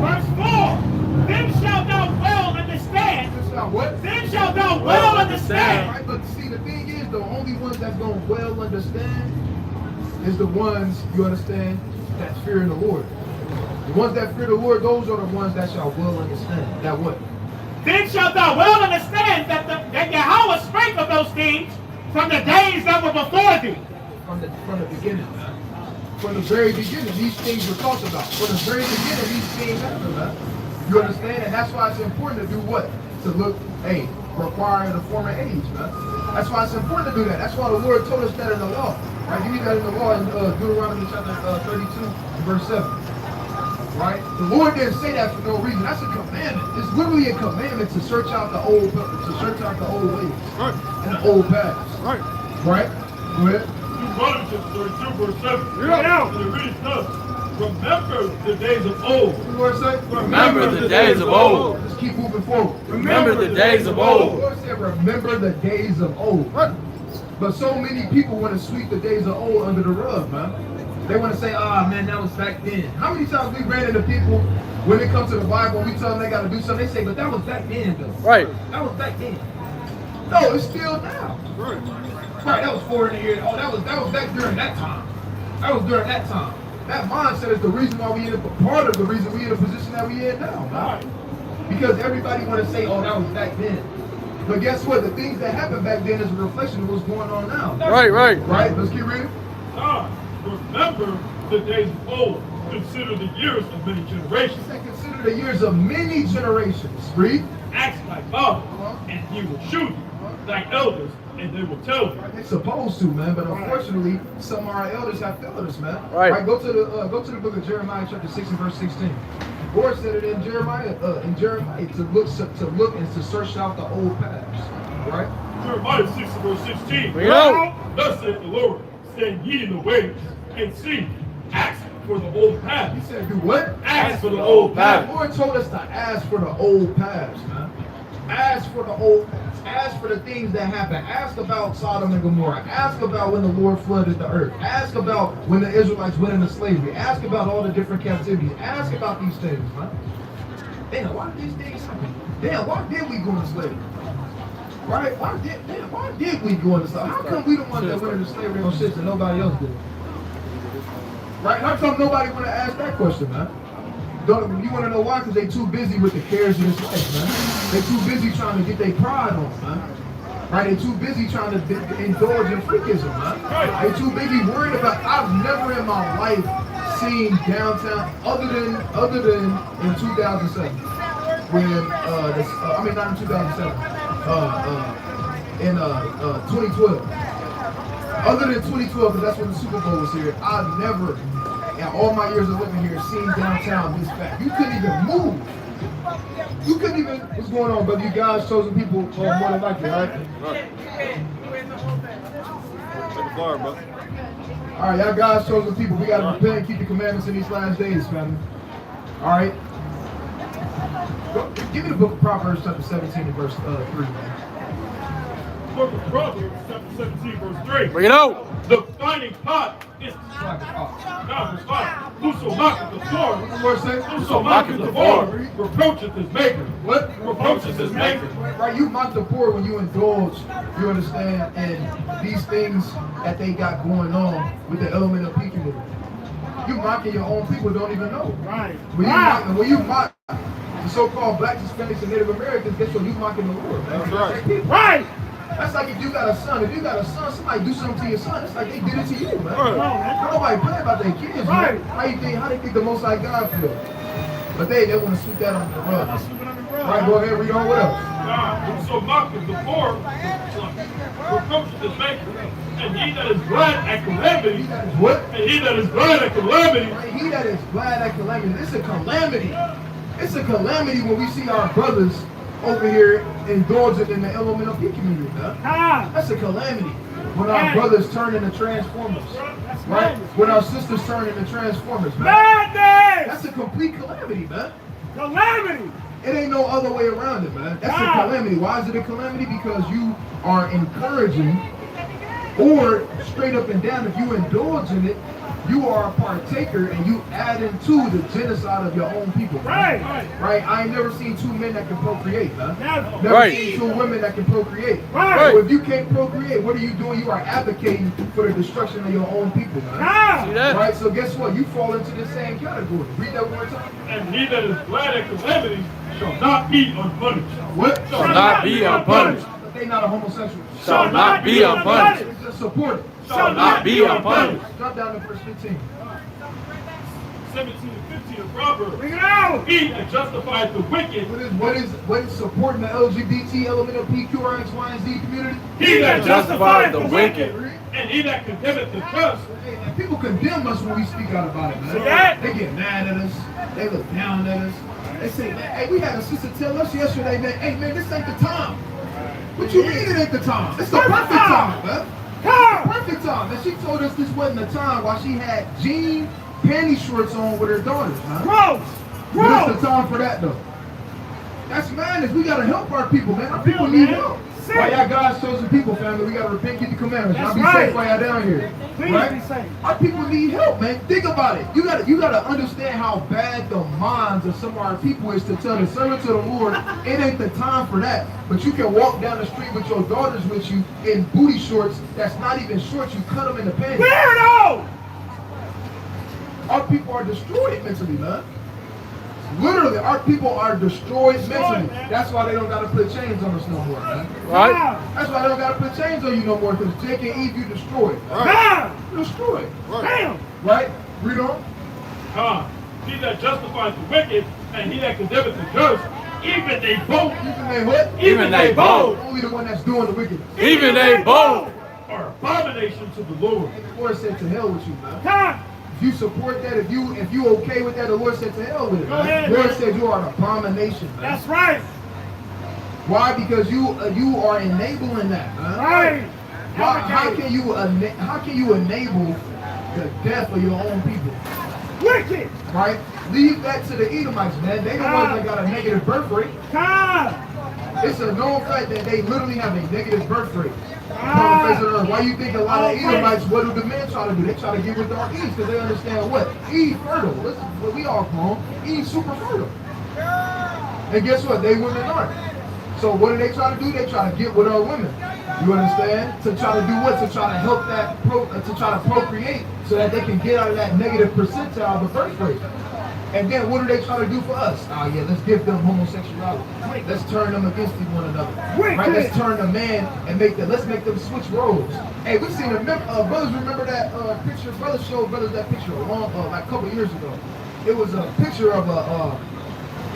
Verse 4. Then shalt thou well understand. What? Then shalt thou well understand. Right, but see, the thing is, the only ones that's going to well understand is the ones, you understand, that fear in the Lord. The ones that fear the Lord, those are the ones that shall well understand. That what? Then shalt thou well understand that Yahweh spake of those things from the days that were before thee. From the beginning, man. From the very beginning, these things were talked about. From the very beginning, these things happened, man. You understand? And that's why it's important to do what? To look, hey, require the former age, man. That's why it's important to do that. That's why the Lord told us that in the law. Right? You read that in the law in Deuteronomy chapter 32, verse 7. Right? The Lord didn't say that for no reason. That's a commandment. It's literally a commandment to search out the old ways. Right. And the old paths. Right. Right? Go ahead. Deuteronomy chapter 32, verse 7. Yeah. And it reads thus. Remember the days of old. What the Lord say? Remember the days of old. Let's keep moving forward. Remember the days of The old. Lord said, remember the days of old. But so many people want to sweep the days of old under the rug, man. They want to say, ah, man, that was back then. How many times we ran into people when it comes to the Bible, we tell them they got to do something, they say, but that was back then, though. Right. That was back then. No, it's still now. Right, that was 400 years. Oh, that was back during that time. That was during that time. That mindset is the reason why we end up, part of the reason we in the position that we in now, man. Because everybody want to say, oh, that was back then. But guess what? The things that happened back then is a reflection of what's going on now. Right. Right? Let's keep reading. God, remember the days of old. Consider the years of many generations. Say, consider the years of many generations. Read. Ask thy father, and he will show you. Thy elders, and they will tell you. They're supposed to, man, but unfortunately, some of our elders have failed us, man. Right. Go to the book of Jeremiah, chapter 6 and verse 16. Lord said it in Jeremiah to look and to search out the old paths. Right? Jeremiah 6 and verse 16. Bring it out. Thus saith the Lord, stand ye in the ways, and see, ask for the old He paths. said, do what? Ask for the old The paths. Lord told us to ask for the old paths, man. Ask for the old paths. Ask for the things that happened. Ask about Soddom and Ghamorrah. Ask about when the Lord flooded the earth. Ask about when the Israelites went into slavery. Ask about all the different captivities. Ask about these things, man. Damn, why did these things happen? Damn, why did we go into slavery? Right? Why did we go into slavery? How come we the ones that went into slavery on ships and nobody else did? Right? How come nobody want to ask that question, man? You want to know why? Because they too busy with the cares of this life, man. They too busy trying to get their pride on, man. Right? They too busy trying to indulge in freakism, man. They too busy worried about. I've never in my life seen downtown other than in 2007 when I mean not in 2007 in 2012. Other than 2012, because that's when the Super Bowl was here, I've never, in all my years of living here, seen downtown this fat. You couldn't even move. You couldn't even, what's going on, brother? You guys chosen people more than likely, right? Take the bar, bro. All right, y'all guys chosen people. We got to repent and keep the commandments in these last days, family. All right? Give me the book of Proverbs, chapter 17 and verse 3, man. Book of Proverbs, chapter 17, verse 3. Bring it out. The finding pot is God, verse 5. Whoso mocketh the poor, What's the word say? whoso mocketh the poor, reproacheth his maker. What? Reproacheth his maker. Right, you mock the poor when you indulge, you understand, and these things that they got going on with the element of peaking with it. You mocking your own people, don't even know. Right. When you mock the so-called blacks, Hispanics, and Native Americans, guess what? You mocking the Lord. That's right. Right. That's like if you got a son. If you got a son, somebody do something to your son. It's like they did it to you, man. Right. Nobody play about their kids, Right. man. How they think the Most High God feel? But they want to sweep that under the rug. Right, go ahead, read on. What else? God, whoso mocketh the poor, reproacheth his maker. And he that is glad at calamity, He that is what? and he that is glad at calamity, Right, he that is glad at calamity. It's a calamity. It's a calamity when we see our brothers over here indulging in the element of the community, man. That's a calamity. When our brothers turn into transformers, right? When our sisters turn into transformers, man. Madness. That's a complete calamity, man. Calamity. It ain't no other way around it, man. That's a calamity. Why is it a calamity? Because you are encouraging, or straight up and down, if you indulge in it, you are a partaker and you add into the genocide of your own people. Right. Right? I ain't never seen two men that can procreate, man. Never. Never Right. seen two women that can procreate. Right. So if you can't procreate, what are you doing? You are advocating for the destruction of your own people, man. See that? Right? So guess what? You fall into the same category. Read that one more time. and he that is glad at calamity shall not be unpunished. What? Shall not be unpunished. But they not a homosexual. Shall not be unpunished. Just support it. Shall not be unpunished. Drop down to verse 15. 17 and 15 of Proverbs. Bring it out. He that justifies the wicked, What is supporting the LGBT element of PQRX, Y, and Z community? he that justifies justifies the the wicked. wicked, and he that condemneth the just. And people condemn us when we speak out about it, man. See that? They get mad at us. They look down at us. They say, man, hey, we had a sister tell us yesterday, man, hey, man, this ain't the time. What you mean it ain't the time? It's the perfect time, man. Perfect time. And she told us this wasn't the time while she had jean panty shorts on with her daughters, man. Gross. But it's the time for that, though. That's madness. We got to help our people, man. Our people need help. Why y'all God's chosen people, family? We gotta repent, keep the commandments. That's Y'all be right. safe while y'all down here. Please right? be safe. Our people need help, man. Think about it. You gotta understand how bad the minds of some of our people is to tell the servants of the Lord, it ain't the time for that. But you can walk down the street with your daughters with you in booty shorts that's not even shorts. You cut them in the panties. Weirdo! Our people are destroyed mentally, man. Literally, our people are destroyed mentally. man. That's why they don't gotta put chains on us no more, man. Right? Wow. That's why they don't gotta put chains on you no more, because Jake and Eve, you destroyed. Wow. You destroyed. Damn. Right? Read on. He that justifies the wicked and he that condemneth the just, even they both, Even they what? Even they both. Only the one that's doing the wicked. Even they both. are abominations to the Lord. And the Lord said to hell with you, man. Come. If you support that, if you okay with that, the Lord said to hell with it, Go man. ahead, The Lord man. said you are an abomination, man. That's right. Why? Because you are enabling that, man. Right. How Advocate. can you enable the death of your own people? Wicked. Right? Leave that to the Edomites, man. They the ones that got a negative birth rate. Come. It's a known fact that they literally have a negative birth rate. Ah. On the face of the earth. Why you think a lot of Okay. Edomites, what do the men try to do? They try to get with our Eve because they understand what? Eve fertile. This is what we all grown. Eve super fertile. And guess what? They women aren't. So what do they try to do? They try to get with our women. You understand? To try to do what? To try to help that, to try to procreate so that they can get out of that negative percentile of the birth rate. And then what do they try to do for us? Oh yeah, let's give them homosexuality. Let's turn them against one another. Right? Let's turn the man and let's make them switch roles. Hey, we seen brothers remember that picture? Brothers showed brothers that picture like a couple years ago. It was a picture of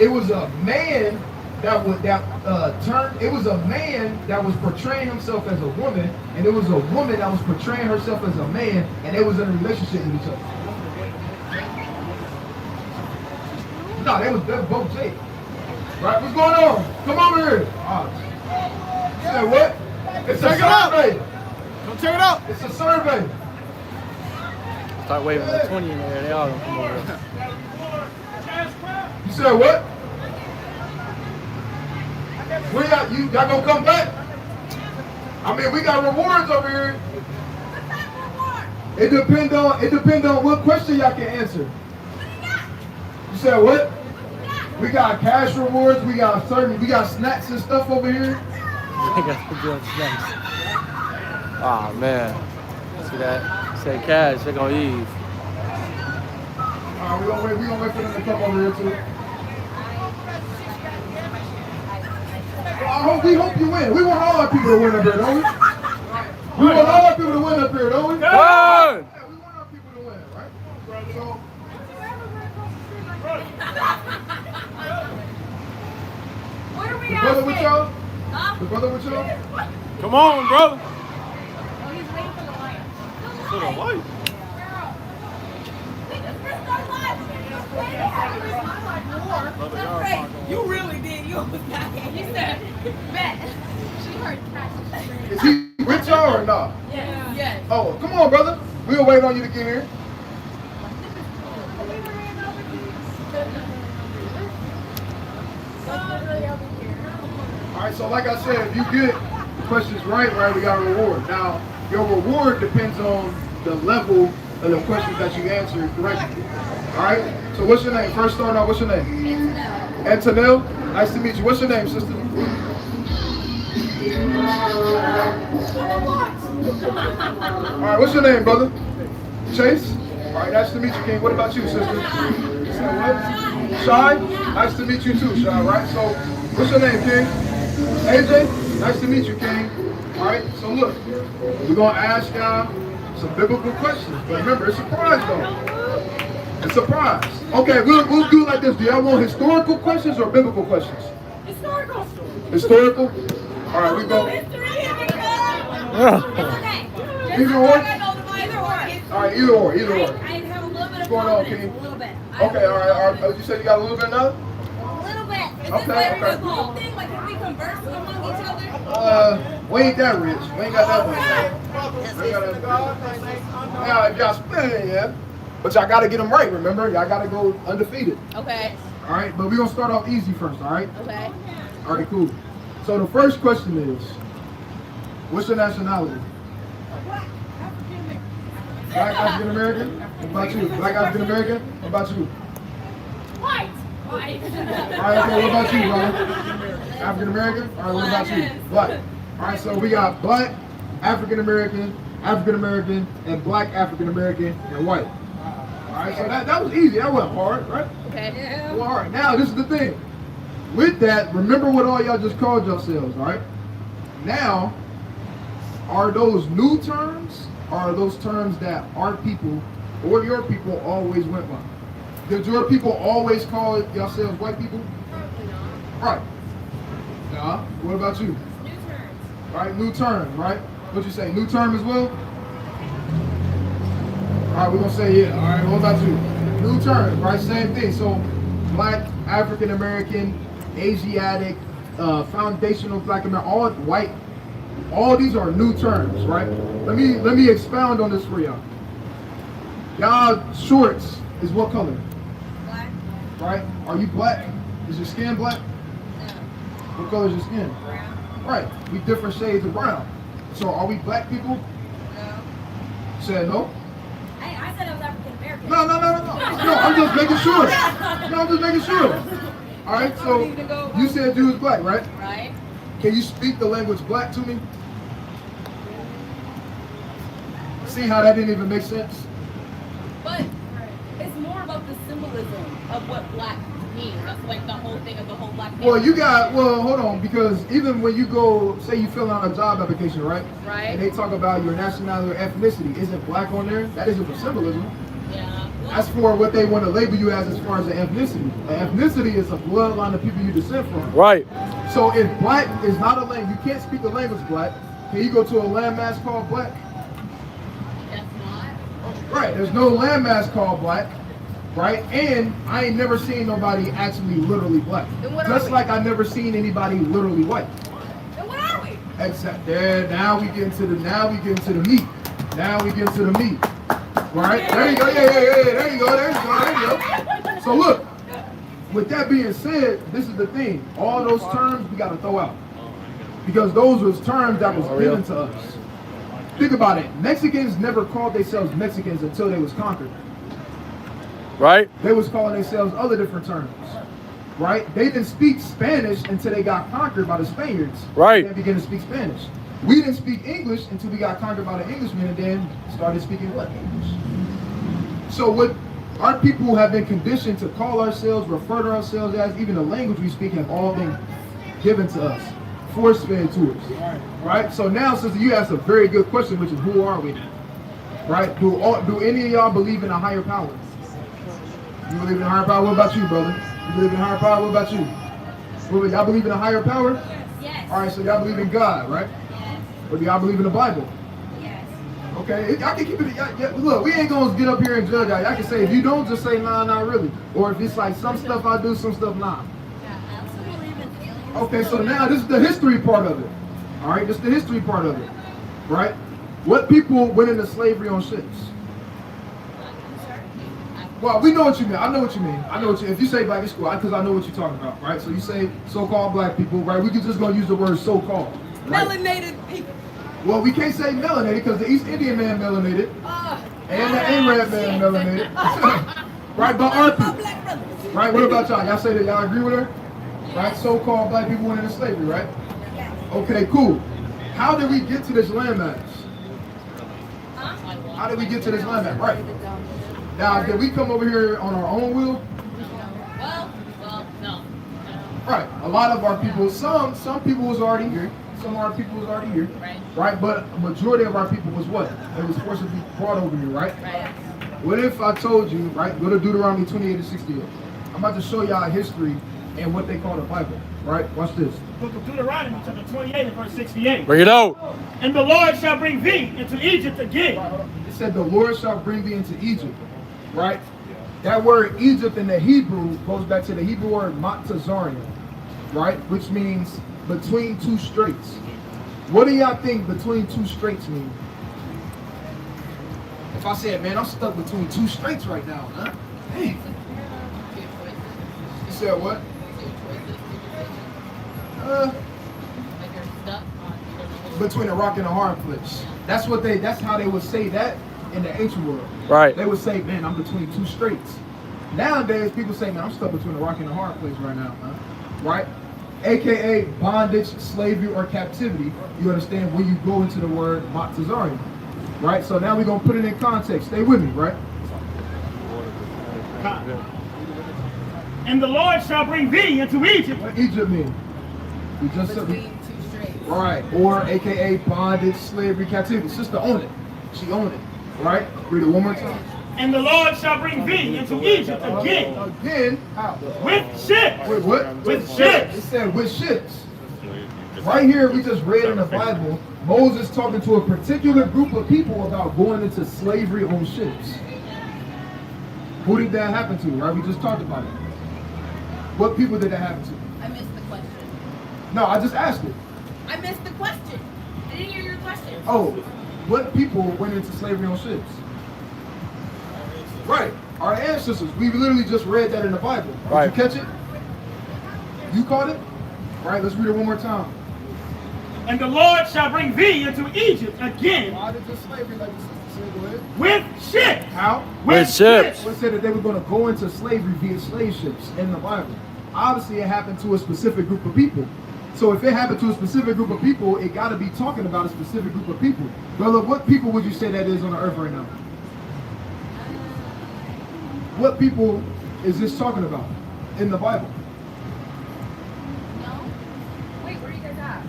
it was a man it was a man that was portraying himself as a woman, and it was a woman that was portraying herself as a man, and they was in a relationship with each other. No, they was both Jake. Right? What's going on? Come over here. You said what? It's a survey. Come check it out. It's a survey. Start waving the 20 in there. They all gonna come over. You said what? Where y'all gonna come back? I mean, we got rewards over here. It depends on what question y'all can answer. You said what? We got cash rewards. We got snacks and stuff over here. They got some good snacks. Oh man. See that? Say cash, they're gonna ease. All right, we gonna wait for them to come over here too. We hope you win. We want all our people to win up here, don't we? We want all our people to win up here, don't we? Good! Yeah, we want our people to win, right? So, What are we the brother with asking? y'all? Huh? The brother with y'all? Come on, brother. Oh, he's waiting for the light. For the light. We just risked our lives. They had to risk my life more. That's right. You really did. You almost got hit. You said, bet. She heard cash. Is he with y'all or not? Yes. Yes. Oh, come on, brother. We'll wait on you to get here. All right, so like I said, if you get questions right, we got a reward. Now, your reward depends on the level of the questions that you answer correctly. All right, so what's your name? First starting out, what's your name? Antonelle. Nice to meet you. What's your name, sister? All right, what's your name, brother? Chase? All right, nice to meet you, King. What about you, sister? You said what? Shy? Nice to meet you too, Shy, right? So, what's your name, King? AJ? Nice to meet you, King. All right, so look, we're going to ask y'all some biblical questions. But remember, it's a prize, though. It's a prize. Okay, we'll do it like this. Do y'all want historical questions or biblical questions? Historical. Historical? All right, we go. History. It's okay. Either or? I know the either or. All right, either or. I have a little bit of What's going on, confidence. King? A little bit. Okay, all right. You said you got a little bit now? A little bit. Is Okay, this like okay. a small thing? Like, can we converse among each other? We ain't that rich. We ain't got that much. We ain't got that. Yeah, y'all spending, yeah. But y'all gotta get them right, remember? Y'all gotta go undefeated. Okay. All right, but we're gonna start off easy first, all right? Okay. All right, cool. So the first question is, What's your nationality? Black African American? What about you? Black African American? What about you? White. White. All right, okay, what about you, brother? African American? All right, what about you? Black. All right, so we got black, African American, and black African American, and white. All right, so that was easy. That wasn't hard, right? Okay. Well, all right, now this is the thing. With that, remember what all y'all just called yourselves, all right? Now, are those new terms, or are those terms that our people or your people always went by? Did your people always call yourselves white people? Right. Nah. What about you? New terms. Right, new term, right? What you say, new term as well? All right, we're gonna say yeah. All right, what about you? New term, right? Same thing. So, black, African American, Asiatic, foundational black American, all white. All these are new terms, right? Let me expound on this for y'all. Y'all shorts is what color? Black. Right? Are you black? Is your skin black? No. What color is your skin? Brown. Right. We different shades of brown. So are we black people? No. Said no? Hey, I said I was African American. No. No, I'm just making sure. No, I'm just making sure. All right, so you said you was black, right? Right. Can you speak the language black to me? See how that didn't even make sense? But it's more about the symbolism of what black means. That's like the whole thing of the whole black thing. Well, hold on, because even when you go, say you fill out a job application, right? Right. And they talk about your nationality or ethnicity. Isn't black on there? That isn't for symbolism. Yeah. That's for what they want to label you as far as the ethnicity. An ethnicity is a bloodline of people you descend from. Right. So if black is not a language, you can't speak the language black. Can you go to a landmass called black? That's not. Right, there's no landmass called black, right? And I ain't never seen nobody actually literally black. Then what are Just we? like I never seen anybody literally white. Then what are we? Except there, now we get into the meat. Now we get into the meat. Right? There you go, yeah, there you go. So look, with that being said, this is the thing. All those terms we gotta throw out. Because those was terms that was given to us. Think about it. Mexicans never called themselves Mexicans until they was conquered. Right. They was calling themselves other different terms. Right? They didn't speak Spanish until they got conquered by the Spaniards. Right. They began to speak Spanish. We didn't speak English until we got conquered by the Englishmen and then started speaking what? English. So what our people have been conditioned to call ourselves, refer to ourselves as, even the language we speak have all been given to us, force-fed to us. Right? So now, sister, you asked a very good question, which is who are we? Right? Do any of y'all believe in a higher power? You believe in a higher power? What about you, brother? You believe in a higher power? What about you? Y'all believe in a higher power? Yes. All right, so y'all believe in God, right? Yes. Or do y'all believe in the Bible? Yes. Okay, I can keep it. Look, we ain't gonna get up here and judge y'all. I can say if you don't, just say nah, not really. Or if it's like some stuff I do, some stuff nah. Yeah, I also believe in aliens. Okay, so now this is the history part of it. All right, this is the history part of it, right? What people went into slavery on ships? Well, we know what you mean. I know what you mean. If you say black, it's cool, because I know what you're talking about, right? So you say so-called black people, right? We can just gonna use the word so-called. Right? Melanated people. Well, we can't say melanated because the East Indian man melanated and the Arab man melanated. Right, but our people. Right, what about y'all? Y'all say that y'all agree with her? Right, so-called black people went into slavery, right? Okay, cool. How did we get to this landmass? How did we get to this landmass? Right. Now, did we come over here on our own will? Well, no. Right. A lot of our people, some people was already here. Some of our people was already here. Right. Right. But a majority of our people was what? They was forcibly brought over here, right? Right. What if I told you, right? Go to Deuteronomy 28 to 68. I'm about to show y'all history and what they call the Bible. Right? Watch this. Book of Deuteronomy, chapter 28 and verse 68. Bring it out. And the Lord shall bring thee into Egypt again. It said the Lord shall bring thee into Egypt. Right? That word Egypt in the Hebrew goes back to the Hebrew word Matazarian, right? Which means between two straits. What do y'all think between two straits mean? If I said, man, I'm stuck between two straits right now, huh? Hey. You said what? Like you're stuck on between a rock and a hard place. That's how they would say that in the ancient world. Right. They would say, man, I'm between two straits. Nowadays, people say, man, I'm stuck between a rock and a hard place right now, man. Right? AKA bondage, slavery, or captivity. You understand when you go into the word Matzazari. Right? So now we're going to put it in context. Stay with me, right? And the Lord shall bring thee into Egypt. What Egypt mean? We just said, Between two straits. right. Or AKA bondage, slavery, captivity. Sister owned it. She owned it. Right? Read it one more time. And the Lord shall bring thee into Egypt again Again, how? with ships. With what? With ships. It said with ships. Right here, we just read in the Bible, Moses talking to a particular group of people about going into slavery on ships. Who did that happen to, right? We just talked about it. What people did that happen to? I missed the question. No, I just asked it. I missed the question. I didn't hear your question. Oh, what people went into slavery on ships? Right, our ancestors. We literally just read that in the Bible. Did Right. you catch it? You caught it? Right, let's read it one more time. And the Lord shall bring thee into Egypt again Why did the slavery, like the sister said, go ahead? with ships. How? With ships. It said that they were going to go into slavery via slave ships in the Bible. Obviously, it happened to a specific group of people. So if it happened to a specific group of people, it got to be talking about a specific group of people. Brother, what people would you say that is on the earth right now? What people is this talking about in the Bible? No? Wait, where are you guys at?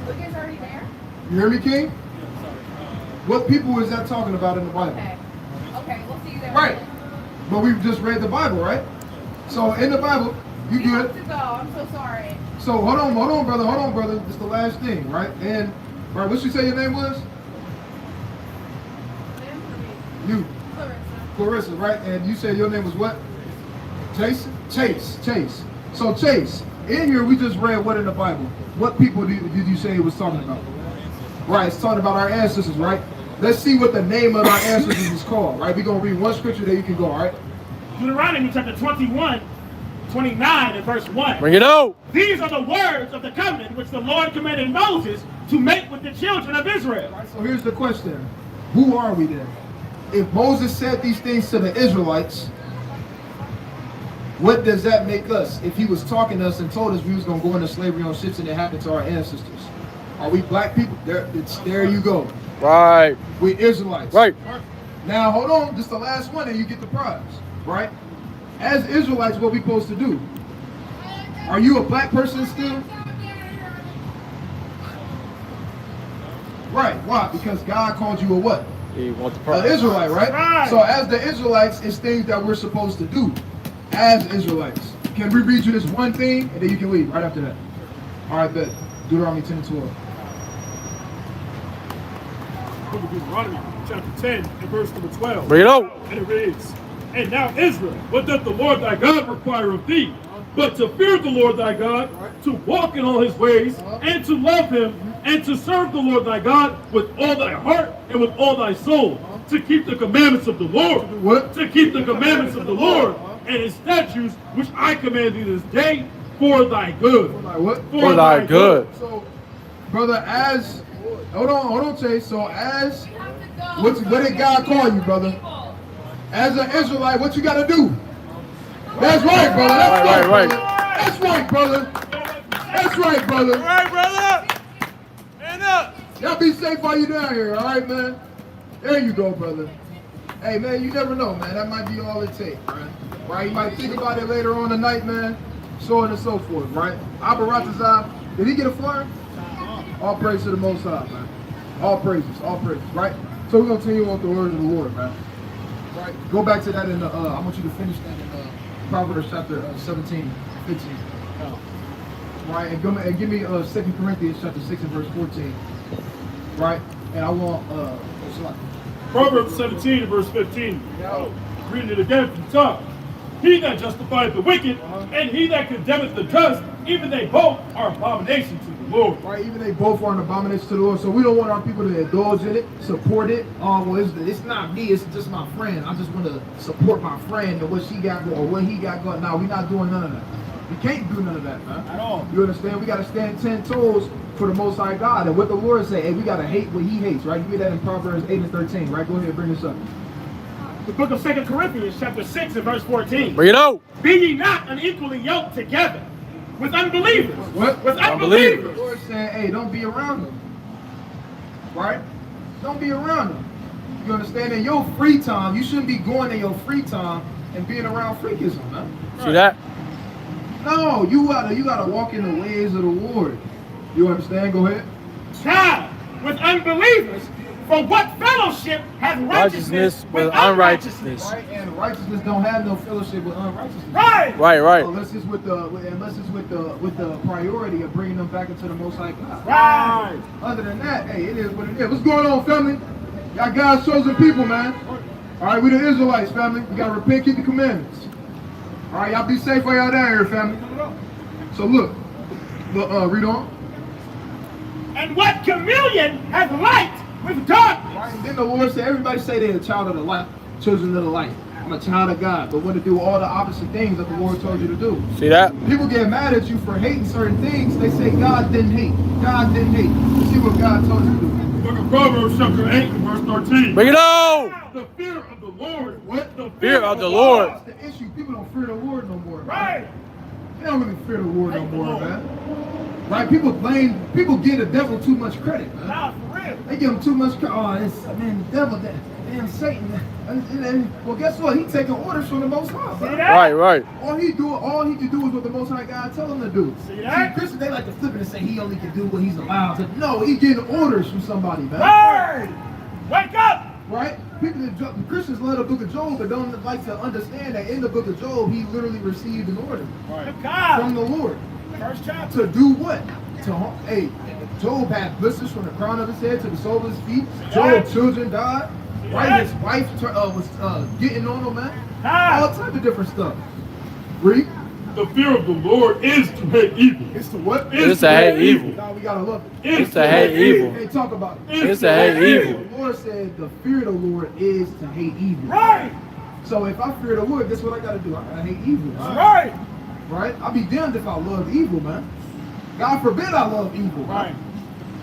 Were you guys already there? You hear me, King? What people is that talking about in the Bible? Okay. Okay, we'll see you there. Right. But we've just read the Bible, right? So in the Bible, you We good? have to go. I'm so sorry. So hold on, brother. This is the last thing, right? And right, what you say your name was? You, Clarissa, right? And you said your name was what? Chase. So Chase, in here we just read what in the Bible? What people did you say it was talking about? Right, it's talking about our ancestors, right? Let's see what the name of our ancestors is called, right? We're gonna read one scripture that you can go, all right? Deuteronomy chapter 21, 29 and verse 1. Bring it out. These are the words of the covenant which the Lord commanded Moses to make with the children of Israel. Right, so here's the question. Who are we then? If Moses said these things to the Israelites, what does that make us? If he was talking to us and told us we was going to go into slavery on ships and it happened to our ancestors. Are we black people? There you go. Right. We Israelites. Right. Now, hold on. This is the last one and you get the prize. Right? As Israelites, what we supposed to do? Are you a black person still? Right. Why? Because God called you a what? He wants the An prize. Israelite, right? Right. So as the Israelites, it's things that we're supposed to do as Israelites. Can we read you this one thing and then you can leave right after that? All right, bet. Deuteronomy 10 and 12. Book of Deuteronomy, chapter 10, and verse number 12. Bring it out. And it reads, And now Israel, what doth the Lord thy God require of thee? But to fear the Lord thy God, to walk in all his ways, and to love him, and to serve the Lord thy God with all thy heart and with all thy soul, to keep the commandments of the Lord. What? To keep the commandments of the Lord, and his statutes, which I command thee this day, for thy good. Like what? For thy good. So, brother, as hold on, Chase. So as You have to go. what did God call you, brother? As an Israelite, what you gotta do? That's right, brother. That's Right. That's right, brother. That's right, brother. All right, brother. Stand up. Y'all be safe while you down here, all right, man? There you go, brother. Hey, man, you never know, man. That might be all it takes, man. Right? You might think about it later on tonight, man. So on and so forth, right? Abaratazam, did he get a flyer? All praise to the Most High, man. All praises, right? So we're going to continue on with the words of the Lord, man. Right? Go back to that in the, I want you to finish that in Proverbs chapter 17, 15. Right? And give me 2 Corinthians chapter 6 and verse 14. Right? And I want, Proverbs 17 and verse 15. Reading it again from the top. He that justifieth the wicked, and he that condemneth the just, even they both are abomination to the Lord. right? Even they both are an abomination to the Lord. So we don't want our people to indulge in it, support it. Well, it's not me, it's just my friend. I just want to support my friend and what she got going, or what he got going. No, we're not doing none of that. We can't do none of that, man. At all. You understand? We got to stand 10 toes for the Most High God. And what the Lord say, hey, we got to hate what he hates, right? You get that in Proverbs 8 and 13, right? Go ahead and bring this up. The book of 2 Corinthians, chapter 6 and verse 14. Bring it out. Be ye not unequally yoked together with unbelievers. What? With The unbelievers. Lord saying, hey, don't be around them. Right? Don't be around them. You understand? In your free time, you shouldn't be going in your free time and being around freakism, man. See that? No, you gotta walk in the ways of the Lord. You understand? Go ahead. Strive with unbelievers. For what fellowship has righteousness with unrighteousness? Right? And righteousness don't have no fellowship with unrighteousness. Right. Right. Unless it's with the priority of bringing them back into the Most High God. Right. Other than that, hey, it is what it is. What's going on, family? Y'all God's chosen people, man. All right, we the Israelites, family. We gotta repent, keep the commandments. All right, y'all be safe while y'all down here, family. So look, read on. And what communion has light with darkness? Right, and then the Lord said, everybody say they're a child of the light, children of the light. I'm a child of God, but want to do all the opposite things that the Lord told you to do. See that? People get mad at you for hating certain things. They say God didn't hate. God didn't hate. Let's see what God told you to do. Book of Proverbs chapter 8 and verse 13. Bring it out. The fear of the Lord. What? The Fear of the Lord. That's the issue. People don't fear the Lord no more. Right. Man. They don't really fear the Lord no more, man. Right? People give the devil too much credit, man. Nah, for real. They give him too much credit. Oh, it's, man, the devil, damn Satan. Well, guess what? He taking orders from the Most High. See Man. that? Right. All he can do is what the Most High God tell him to do. See that? Christians, they like to flip it and say he only can do what he's allowed to. No, he getting orders from somebody, man. Right. Wake up. Right? The Christians love the book of Job, but don't like to understand that in the book of Job, he literally received an order Right. God. from the Lord. First chapter. To do what? Hey, Job had blisters from the crown of his head to the sole of his feet. Job's children died. Right? His wife was getting on him, man. All types of different stuff. Read. The fear of the Lord is to hate evil. It's to what? It's to hate evil. No, we gotta love it. It's to hate evil. Hey, talk about it. It's to hate evil. The Lord said the fear of the Lord is to hate evil. Right. So if I fear the Lord, guess what I gotta do? I gotta hate evil. Right. Right? I'll be damned if I love evil, man. God forbid I love evil. Right.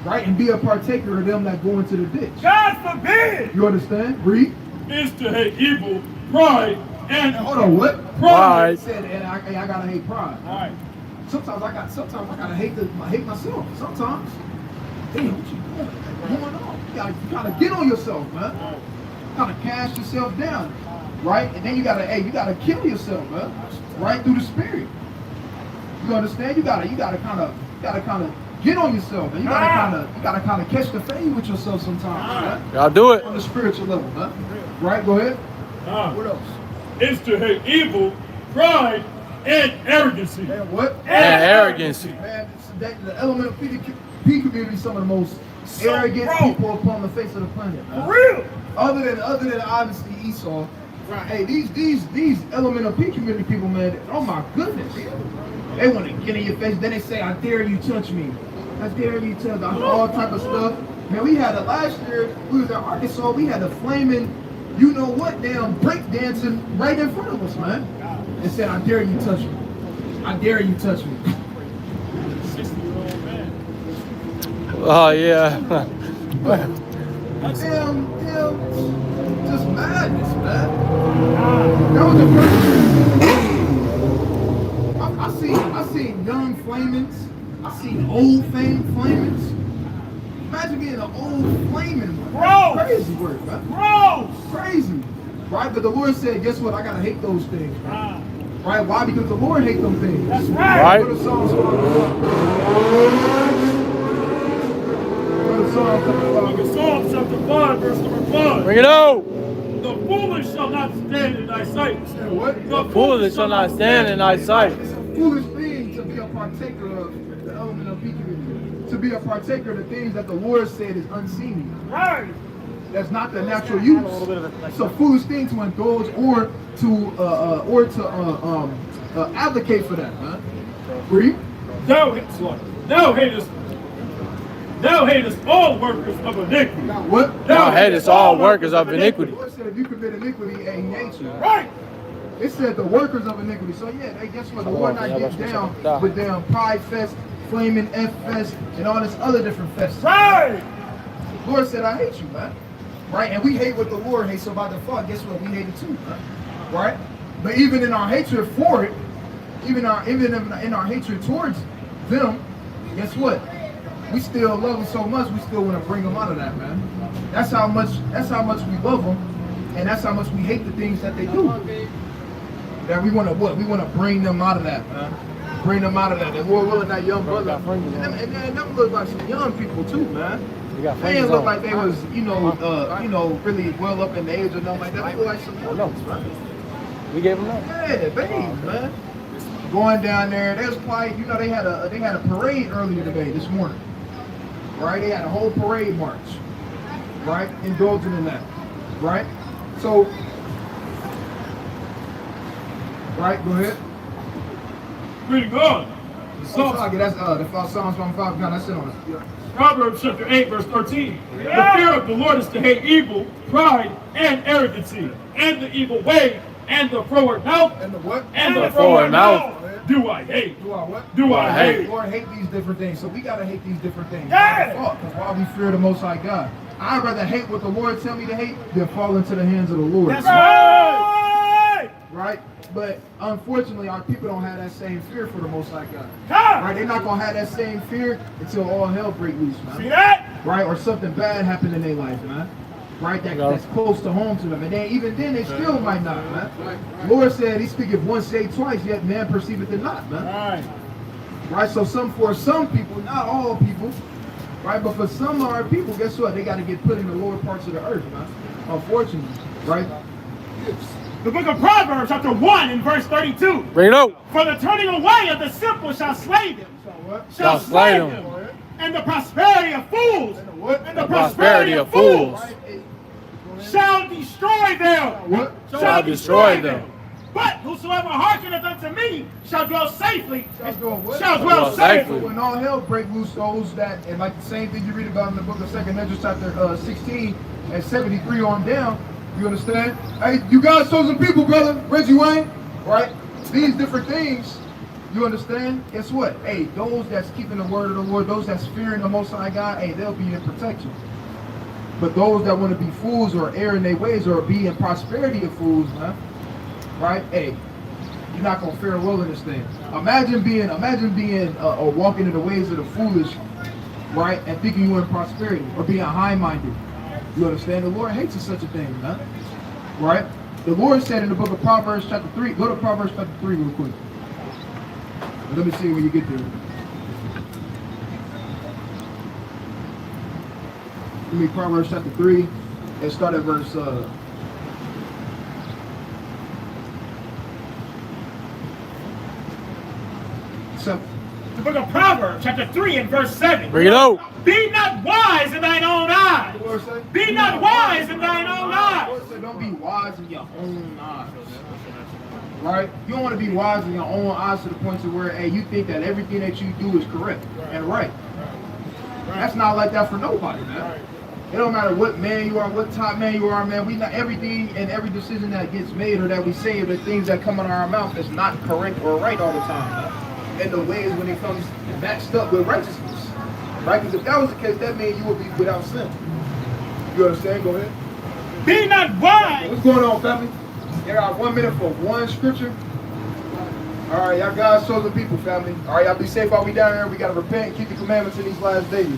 Right? And be a partaker of them that go into the ditch. God forbid. You understand? Read. Is to hate evil, pride, and Hold on, what? Pride. He said, and I gotta hate pride. Right. Sometimes I gotta hate myself. Sometimes. Damn, what you doing? What's going on? You gotta get on yourself, man. You gotta cast yourself down. Right? And then you gotta kill yourself, man. Right? Through the spirit. You understand? You gotta kind of get on yourself, man. You gotta kind of catch the fade with yourself sometimes, man. Y'all do it. On the spiritual level, man. Right? Go ahead. What else? is to hate evil, pride, and arrogancy. And what? And arrogancy. Man, the element of P community is some of the most arrogant people upon the face of the planet. Man. For real. Other than obviously Esau. Right. Hey, these element of P community people, man. Oh my goodness. They want to get in your face. Then they say, "I dare you touch me." I dare you touch me. All type of stuff. Man, we had it last year. We was in Arkansas. We had a flaming, you know what, damn break dancing right in front of us, man. And said, "I dare you touch me. I dare you touch me." 60-year-old man. Oh yeah. Damn, just madness, man. That was the first. I seen young flamings. I seen old flamings. Imagine being an old flaming one. Bro. That's crazy work, man. Bro. Crazy. Right? But the Lord said, guess what? I gotta hate those things. Right? Why? Because the Lord hates them things. That's right. Right. Go to Psalms 5. Go to Psalms 5. Psalm chapter 5, verse number 5. Bring it out. The foolish shall not stand in thy sight. And what? The Foolish shall not stand in thy sight. It's a foolish thing to be a partaker of the element of community. To be a partaker of the things that the Lord said is unseen. Right. That's not the natural use. It's a foolish thing to indulge or to advocate for that, man. Read. Thou hatest all workers of iniquity. Now what? Thou hatest all workers of iniquity. The Lord said if you commit iniquity, he hates you. Right. It said the workers of iniquity. So yeah, hey, guess what? The Lord not getting down with damn pride fest, Flaming F Fest, and all this other different festivals. Right. Lord said, I hate you, man. Right? And we hate what the Lord hates, so by default, guess what? We hate it too, man. Right? But even in our hatred for it, even in our hatred towards them, guess what? We still love them so much, we still want to bring them out of that, man. That's how much we love them, and that's how much we hate the things that they do. That we want to what? We want to bring them out of that, man. Bring them out of that. And Lord willing, that young brother, and them look like some young people too, man. They didn't look like they was, really well up in the age or nothing like that. They look like some young ones, man. We gave them that. Yeah, babes, man. Going down there, they was probably, they had a parade earlier today, this morning. Right? They had a whole parade march. Right? Indulging in that. Right? So, right, go ahead. Reading on. That's Psalms 105. God, that's it on it. Yeah. Proverbs chapter 8, verse 13. The fear of the Lord is to hate evil, pride, and arrogancy, and the evil way, and the froward mouth. And the what? And the froward mouth. Do I hate? Do I what? Do I hate? Lord hate these different things. So we gotta hate these different things. Yeah. Because why we fear the Most High God. I'd rather hate what the Lord tell me to hate than fall into the hands of the Lord. That's right. Right? But unfortunately, our people don't have that same fear for the Most High God. Come. Right? They're not gonna have that same fear until all hell break loose, man. See that? Right? Or something bad happened in their life, man. Right? That's close to home to them. And then even then they still might not, man. Lord said he speaketh once, say twice, yet man perceiveth it not, man. Right. Right? So for some people, not all people, right? But for some of our people, guess what? They gotta get put in the lower parts of the earth, man. Unfortunately. Right? The book of Proverbs, chapter 1, and verse 32. Bring it out. For the turning away of the simple shall slay them. Shall slay them. And the prosperity of fools. And the prosperity of fools shall destroy them. What? shall destroy them. But whosoever hearkeneth unto me shall dwell safely. Shall dwell what? Shall dwell Dwell safely. safely. When all hell break loose, those that, and like the same thing you read about in the book of 2 Ezra chapter 16 and 73 on down, you understand? Hey, you guys chosen people, brother. Reggie Wayne, right? These different things, you understand? Guess what? Hey, those that's keeping the word of the Lord, those that's fearing the Most High God, hey, they'll be in protection. But those that want to be fools or err in their ways or be in prosperity of fools, man, right? Hey, you're not gonna fare well in this thing. Imagine being or walking in the ways of the foolish, right? And thinking you're in prosperity or being high-minded. You understand? The Lord hates such a thing, man. Right? The Lord said in the book of Proverbs chapter 3, go to Proverbs chapter 3 real quick. Let me see when you get there. Give me Proverbs chapter 3 and start at verse 7. The book of Proverbs, chapter 3 and verse 7. Bring it out. Be not wise in thine own eyes. The Lord said, Be not wise in thine own the eyes. Lord said, don't be wise in your own eyes. Right? You don't want to be wise in your own eyes to the point to where, hey, you think that everything that you do is correct and right. That's not like that for nobody, man. It don't matter what man you are, what top man you are, man. We not everything and every decision that gets made or that we say or the things that come out of our mouth is not correct or right all the time, man. And the ways when it comes matched up with righteousness. Right? Because if that was the case, that means you would be without sin. You understand? Go ahead. Be not wise. What's going on, family? You got 1 minute for one scripture. All right, y'all guys, chosen people, family. All right, y'all be safe while we down here. We got to repent and keep the commandments in these last days.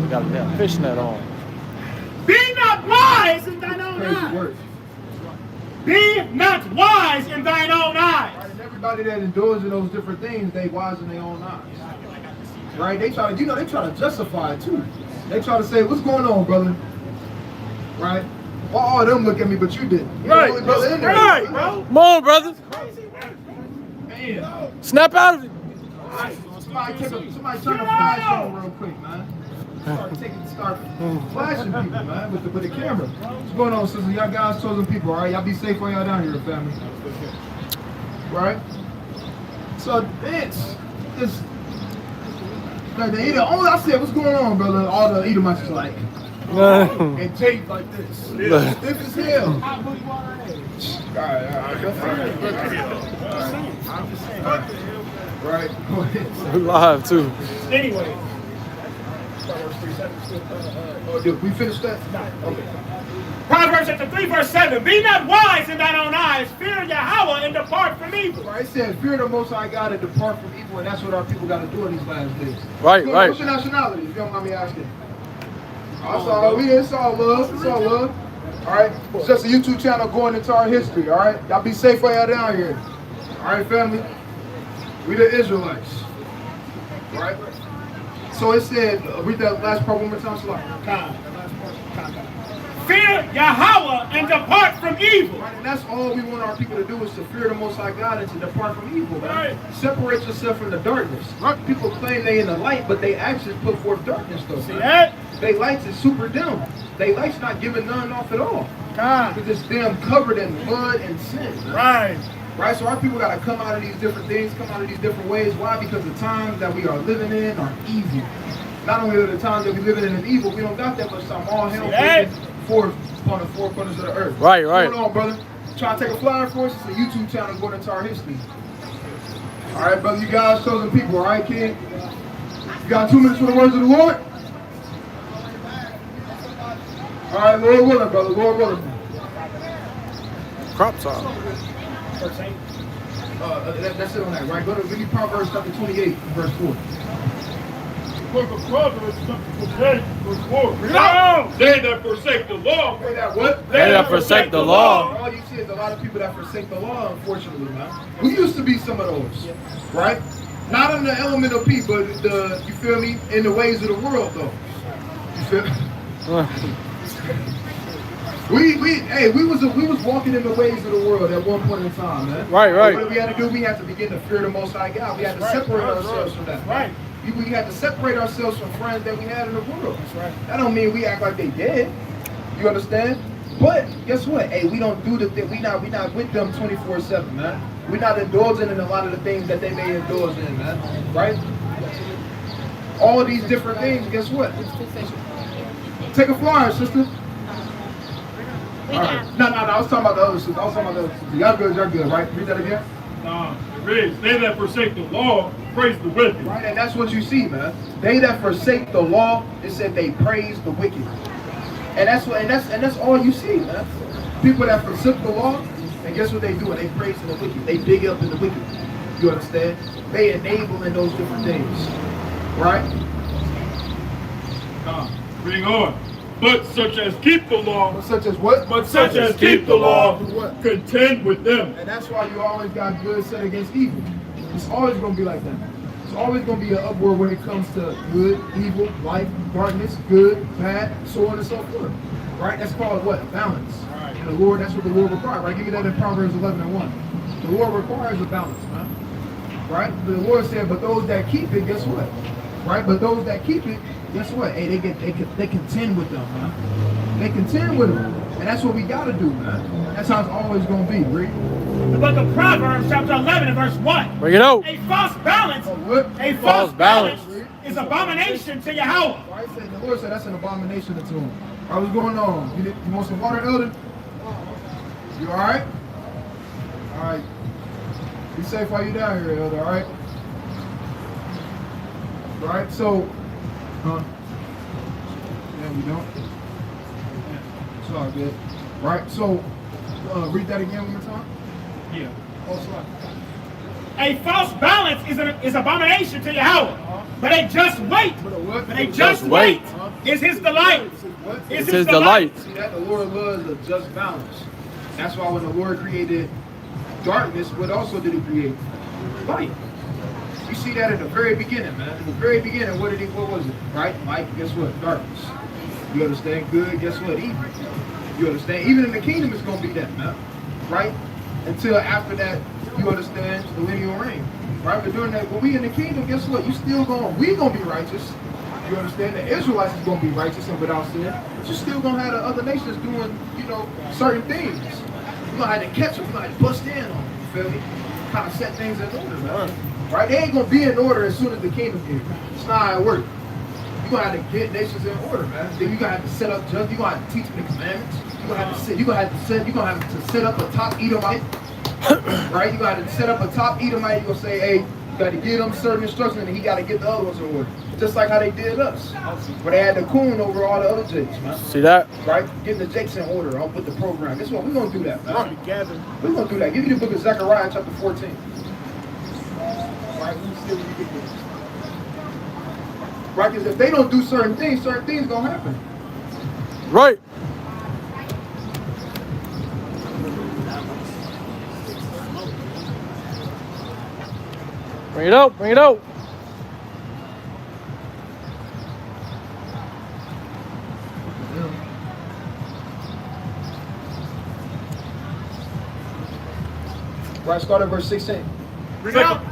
We got a fishnet on. Be not wise in thine own Crazy eyes. words. Be not wise in thine own eyes. Right, and everybody that indulges in those different things, they wise in their own eyes. Right? They try to, they try to justify it too. They try to say, what's going on, brother? Right? Well, all of them look at me, but you didn't. You're the only brother in there. Right, bro. Come on, brother. Man. Snap out of it. Somebody turn the flash on real quick, man. Start flashing people, man, with the camera. What's going on, sisters? Y'all guys chosen people, all right? Y'all be safe while y'all down here, family. Right? So it's like the Edom. I said, what's going on, brother? All the Edomites is like, and tape like this. Stiff as hell. All right. Right? Go ahead. We live too. Anyway. Oh, did we finish that? Okay. Proverbs chapter 3, verse 7. Be not wise in thine own eyes. Fear Yahweh and depart from evil. Right, it says, fear the Most High God and depart from evil, and that's what our people got to do in these last days. Right, Good, right. What's your nationality, if you don't mind me asking? It's all love. It's all love. All right? It's just a YouTube channel going into our history, all right? Y'all be safe while y'all down here. All right, family? We the Israelites. All right? So it said, read that last part one more time, Salah. Fear Yahweh and depart from evil. Right, and that's all we want our people to do is to fear the Most High God and to depart from evil, man. Right. Separate yourself from the darkness. Right. People claim they in the light, but they actions put forth darkness, though. See that? They lights is super dim. They lights not giving none off at all. God. Because it's them covered in blood and sin. Man. Right. Right, so our people got to come out of these different things, come out of these different ways. Why? Because the times that we are living in are evil. Not only are the times that we living in evil, we don't got that much time. All hell breaking forth upon the four corners of the earth. Right, right. What's going on, brother? Trying to take a flyer for us? It's a YouTube channel going into our history. All right, brother, you guys chosen people, all right, kid? You got 2 minutes for the words of the Lord? All right, Lord willing, brother, Lord willing. Crop top. That's it on that, right? Go to read Proverbs chapter 28, verse 4. Book of Proverbs, chapter 28, verse 4. No! They that forsake the law. Say that what? They that forsake the law. All you see is a lot of people that forsake the law, unfortunately, man. We used to be some of those, right? Not in the element of P, but the, you feel me, in the ways of the world, though. You feel me? We was walking in the ways of the world at one point in time, man. Right, right. What we had to do, we had to begin to fear the Most High God. We had to separate ourselves from that. Right. We had to separate ourselves from friends that we had in the world. That's right. That don't mean we act like they dead. You understand? But guess what? Hey, we don't do the thing. We not with them 24/7, man. We're not indulging in a lot of the things that they may indulge in, man. Right? All of these different things. Guess what? Take a flyer, sister. All right. No. I was talking about the other sister. Y'all good, right? Read that again. It reads, they that forsake the law, praise the wicked. Right, and that's what you see, man. They that forsake the law, it said they praise the wicked. And that's all you see, man. People that forsake the law, and guess what they do? They praise the wicked. They dig up in the wicked. You understand? They enable in those different things. Right? Reading on. But such as keep the law, But such as what? but such as keep the law, What? contend with them. And that's why you always got good set against evil. It's always going to be like that. It's always going to be an upward when it comes to good, evil, light, darkness, good, bad, so on and so forth. Right? That's called what? Balance. Right. And the Lord, that's what the Lord requires. Right? Give me that in Proverbs 11:1. The Lord requires a balance, man. Right? The Lord said, but those that keep it, guess what? Right? But those that keep it, guess what? Hey, they contend with them, man. They contend with them. And that's what we got to do, man. That's how it's always going to be, Rick. The book of Proverbs, chapter 11, and verse 1. Bring it out. A false balance, What? a False false balance balance is abomination to Yahweh. Right? The Lord said that's an abomination to him. All right, what's going on? You want some water, Elder? You all right? All right. Be safe while you're down here, Elder, all right? All right, so... Yeah, we don't. It's all good. Right, so read that again one more time. Yeah. Oh, sorry. A false balance is abomination to Yahweh. But a just weight, But a what? but a just weight is his delight. What? Is It's his delight. See that? The Lord loves a just balance. That's why when the Lord created darkness, what also did he create? Light. You see that at the very beginning, man. In the very beginning, what was it? Right? Light, guess what? Darkness. You understand? Good, guess what? Evil. You understand? Even in the kingdom, it's going to be that, man. Right? Until after that, you understand, the millennial reign. Right? But during that, when we in the kingdom, guess what? We going to be righteous. You understand? The Israelites is going to be righteous and without sin. But you're still going to have the other nations doing, certain things. You're going to have to catch them. You're going to have to bust in on them. You feel me? Kind of set things in order, man. Right? They ain't going to be in order as soon as the kingdom gets. It's not how it works. You're going to have to get nations in order, man. Then you're going to have to set up judges. You're going to have to teach them the commandments. You're going to have to set up a top Edomite. Right? You're going to have to set up a top Edomite. You're going to say, hey, got to give them certain instructions, and he got to get the other ones in order. Just like how they did us. But they had the coon over all the other jakes, man. See that? Right? Getting the jakes in order with the program. Guess what? We're going to do that, man. Together. We're going to do that. Give me the book of Zechariah, chapter 14. Right? Let me see what we can do. Right? Because if they don't do certain things going to happen. Right. Bring it out, bring it out. Right, start at verse 16.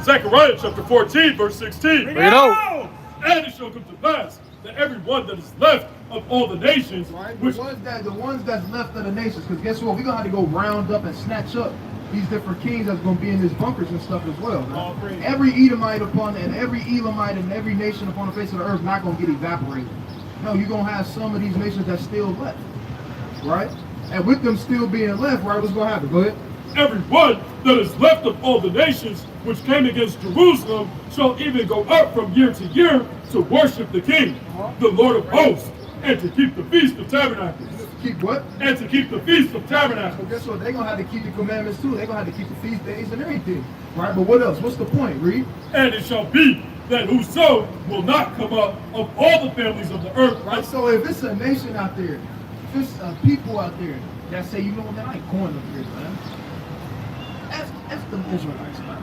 Zechariah chapter 14, verse 16. Bring it out. And it shall come to pass that every one that is left of all the nations, Right? which The ones that's left of the nations, because guess what? We're going to have to go round up and snatch up these different kings that's going to be in his bunkers and stuff as well. Man. Every Edomite and every Elamite and every nation upon the face of the earth not going to get evaporated. No, you're going to have some of these nations that's still left. Right? And with them still being left, right, what's going to happen? Go ahead. every one that is left of all the nations which came against Jerusalem shall even go up from year to year to worship the King, the Lord of hosts, and to keep the Feast of Tabernacles. Keep what? And to keep the Feast of So Tabernacles. guess what? They're going to have to keep the commandments too. They're going to have to keep the feast days and everything. Right? But what else? What's the point? Read. And it shall be that whoso will not come up of all the families of the earth. Right? So if it's a nation out there, if it's people out there that say, you know what, man, I ain't going up here, man. That's the Israelites, man.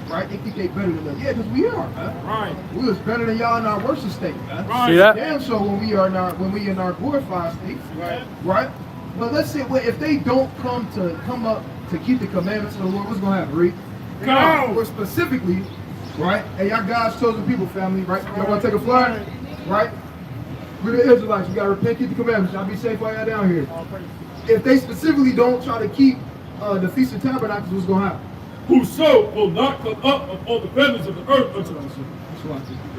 Right? They think they better than us. Yeah, because we are, man. Right. We was better than y'all in our worship state, man. Right. See that? Damn sure when we in our glorified state. Right. Right? But let's say, well, if they don't come up to keep the commandments of the Lord, what's going to happen? Read. Go. Or specifically, right? And y'all God's chosen people, family, right? Y'all want to take a flyer? Right? We're the Israelites. You got to repent, keep the commandments. Y'all be safe while y'all down here. If they specifically don't try to keep the Feast of Tabernacles, what's going to happen? Whoso will not come up of all the families of the earth unto us.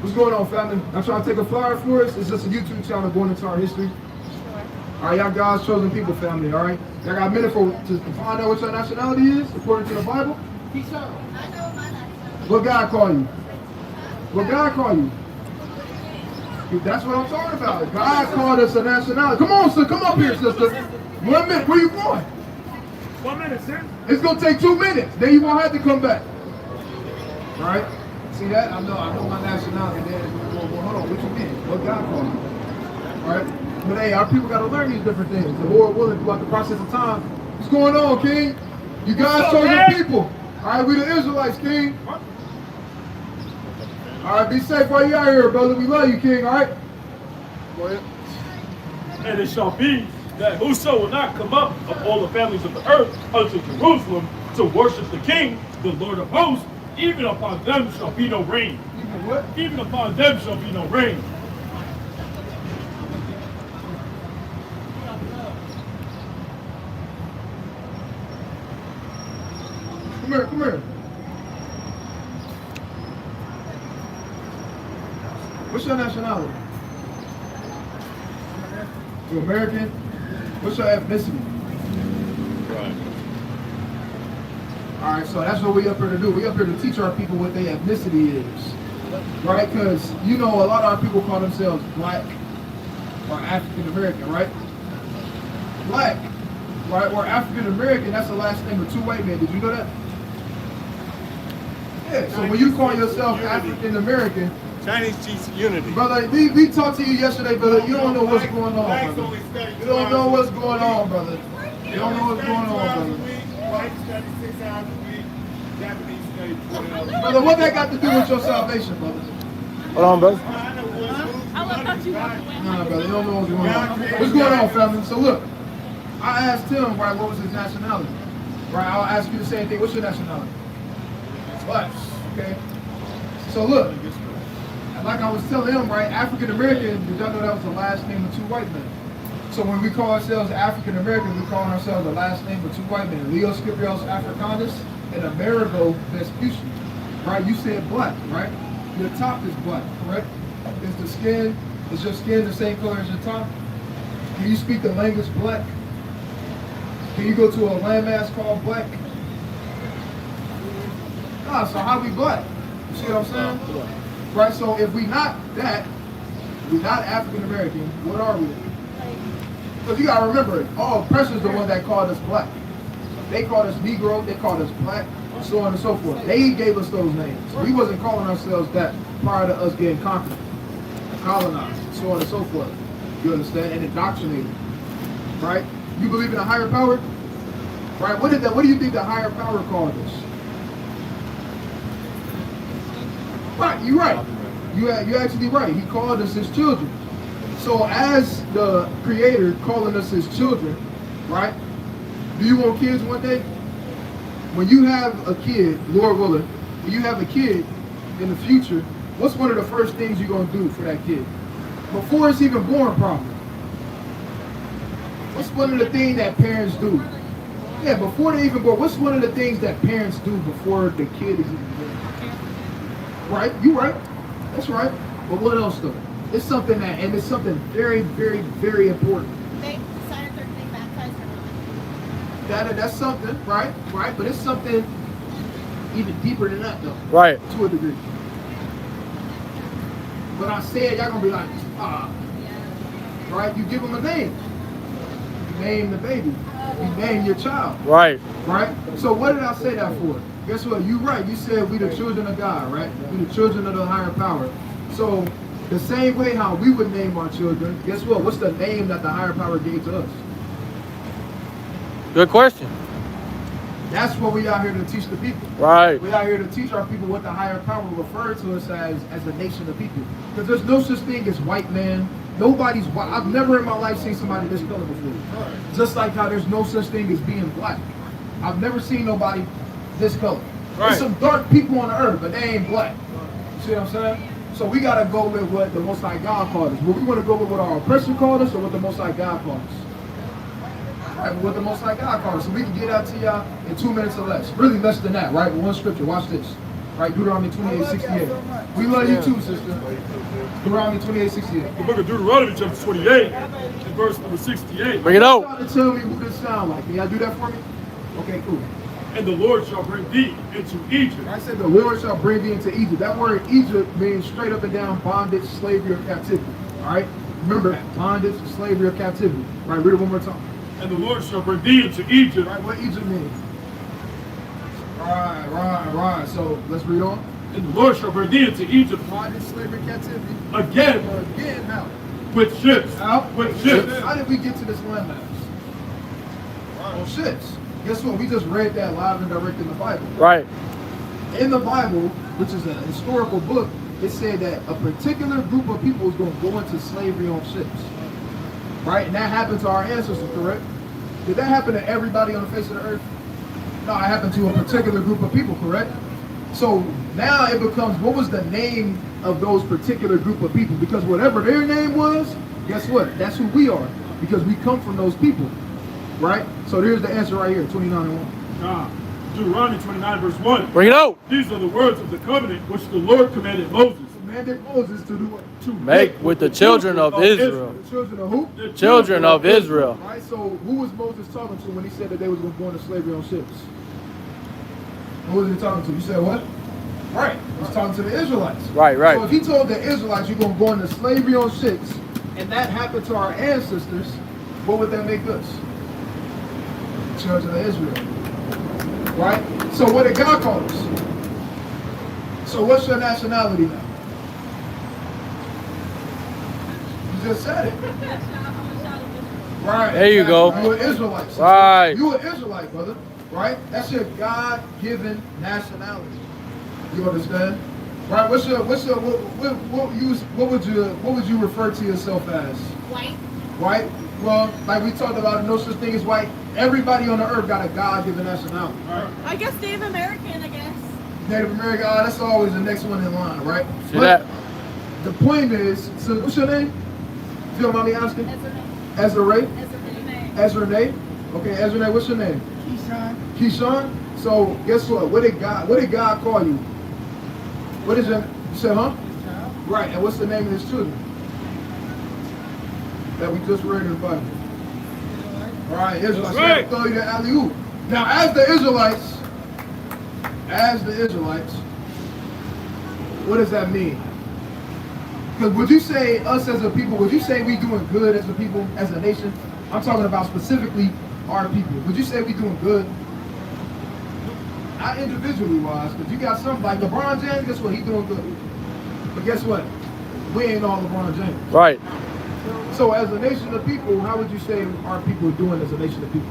What's going on, family? I'm trying to take a flyer for us. It's just a YouTube channel going into our history. All right, y'all God's chosen people, family, all right? Y'all got a minute to find out what your nationality is, according to the Bible? What God call you? What God call you? That's what I'm talking about. God called us a nationality. Come on, sir. Come up here, sister. 1 minute. Where you going? 1 minute, sir. It's going to take 2 minutes. Then you won't have to come back. All right? See that? I know my nationality. Well, hold on. What you mean? What God called you? All right? But hey, our people got to learn these different things. The Lord willing, throughout the process of time. What's going on, King? You guys chosen people. All right, we the Israelites, King. All right, be safe while you out here, brother. We love you, King. All right? Go ahead. And it shall be that whoso will not come up of all the families of the earth unto Jerusalem to worship the King, the Lord of hosts, even upon them shall be no rain. Even what? Even upon them shall be no rain. Come here, come here. What's your nationality? You American? What's your ethnicity? Right. All right, so that's what we up here to do. We up here to teach our people what their ethnicity is, right? Because you know a lot of our people call themselves black or African American, right? Black, right? Or African American. That's the last name of 2 white men. Did you know that? Yeah. So when you call yourself African American, Chinese cheese unity. brother, we talked to you yesterday, brother. You don't know what's going on, brother. You don't know what's going on, brother. You don't know what's going on, brother. White study 6 hours a week. Japanese study 20 hours a week. Brother, what that got to do with your salvation, brother? Hold on, brother. I thought you walked away. Nah, brother, you don't know what's going on. What's going on, family? So look, I asked him, right, what was his nationality? Right, I'll ask you the same thing. What's your nationality? Black. Okay. So look, like I was telling him, right, African American, did y'all know that was the last name of 2 white men? So when we call ourselves African American, we call ourselves the last name of 2 white men. Leo Scipios Africanus and Amerigo Vespucci. Right? You said black, right? Your top is black, correct? Is your skin the same color as your top? Can you speak the language black? Can you go to a landmass called black? Ah, so how we black? You see what I'm saying? Right, so if we not that, we're not African American, what are we? Because you gotta remember, all oppressors the one that called us black. They called us Negro, they called us black, so on and so forth. They gave us those names. We wasn't calling ourselves that prior to us getting conquered, colonized, so on and so forth. You understand? And indoctrinated. Right? You believe in a higher power? Right? What do you think the higher power called us? Right, you're right. You're actually right. He called us his children. So as the creator calling us his children, right? Do you want kids one day? When you have a kid, Lord willing, when you have a kid in the future, what's one of the first things you're going to do for that kid? Before it's even born, probably. What's one of the things that parents do? Yeah, before they even born, what's one of the things that parents do before the kid is even born? Right? You right. That's right. But what else though? It's something that, and it's something very, very, very important. They decided they're getting baptized or not. That's something, right? Right? But it's something even deeper than that though. Right. To a degree. But I said, y'all gonna be like, right? You give them a name. You name the baby. You name your child. Right. Right? So what did I say that for? Guess what? You right. You said we the children of God, right? We the children of the higher power. So the same way how we would name our children, guess what? What's the name that the higher power gave to us? Good question. That's what we out here to teach the people. Right. We out here to teach our people what the higher power referred to us as a nation of people. Because there's no such thing as white man. Nobody's white. I've never in my life seen somebody this color before. Just like how there's no such thing as being black. I've never seen nobody this color. Right. There's some dark people on the earth, but they ain't black. See what I'm saying? So we gotta go with what the Most High God called us. But we want to go with what our oppressor called us or what the Most High God called us. Right, what the Most High God called us. So we can get out to y'all in 2 minutes or less. Really less than that, right? With one scripture. Watch this. Right, Deuteronomy 28:68. We love you too, sister. Deuteronomy 28:68. The book of Deuteronomy, chapter 28, and verse number 68. Bring it out. Try to tell me what this sound like. Can y'all do that for me? Okay, cool. And the Lord shall bring thee into Egypt. I said the Lord shall bring thee into Egypt. That word Egypt means straight up and down bondage, slavery, or captivity. All right? Remember that. Bondage, slavery, or captivity. Right? Read it one more time. And the Lord shall bring thee into Egypt. Right? What Egypt means? Right. So let's read on. And the Lord shall bring thee into Egypt Bondage, slavery, captivity. again Again, how? with ships. How? With ships. How did we get to this landmass? On ships. Guess what? We just read that live and direct in the Bible. Right. In the Bible, which is a historical book, it said that a particular group of people is going to go into slavery on ships. Right? And that happened to our ancestors, correct? Did that happen to everybody on the face of the earth? No, it happened to a particular group of people, correct? So now it becomes, what was the name of those particular group of people? Because whatever their name was, guess what? That's who we are. Because we come from those people. Right? So here's the answer right here, 29:1. Deuteronomy 29, verse 1. Bring it out. These are the words of the covenant which the Lord commanded Moses. Commanded Moses to do what? To Make with the children of Israel. The children of who? The Children of Israel. Right, so who was Moses talking to when he said that they was going to go into slavery on ships? Who was he talking to? You said what? Right. He was talking to the Israelites. Right. So if he told the Israelites you're going to go into slavery on ships, and that happened to our ancestors, what would that make us? Children of Israel. Right? So what did God call us? So what's your nationality now? You just said it. Right. There you go. You're an Israelite. sister. Right. You're an Israelite, brother. Right? That's your God-given nationality. You understand? Right? What would you refer to yourself as? White. White? Well, like we talked about, no such thing as white. Everybody on the earth got a God-given nationality. Right? I guess Native American, I guess. Native American, that's always the next one in line, right? See that? The point is, so what's your name? If you don't mind me asking? Ezra. Ray? Ezra. Ezra. Okay, Ezra, what's your name? Keyshawn. So guess what? What did God call you? What is your, you said, huh? Right, and what's the name of his children? That we just read in the Bible. All right, Israelites. Right. Throw you the alley-oop. Now, as the Israelites, What does that mean? Because would you say us as a people, would you say we doing good as a people, as a nation? I'm talking about specifically our people. Would you say we doing good? Not individually wise, because you got some like LeBron James, guess what? He doing good. But guess what? We ain't all LeBron James. Right. So as a nation of people, how would you say our people are doing as a nation of people?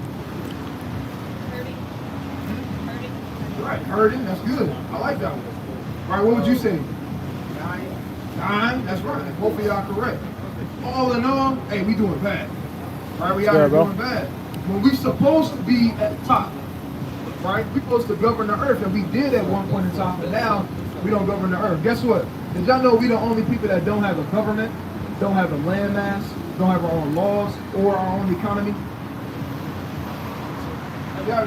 Right, hurting, that's good. I like that one. All right, what would you say? Dying, that's right. Both of y'all correct. All in all, hey, we doing bad. Right, we out here doing bad. When we supposed to be at the top, right? We supposed to govern the earth, and we did at one point in time, but now we don't govern the earth. Guess what? Did y'all know we the only people that don't have a government, don't have a landmass, don't have our own laws, or our own economy?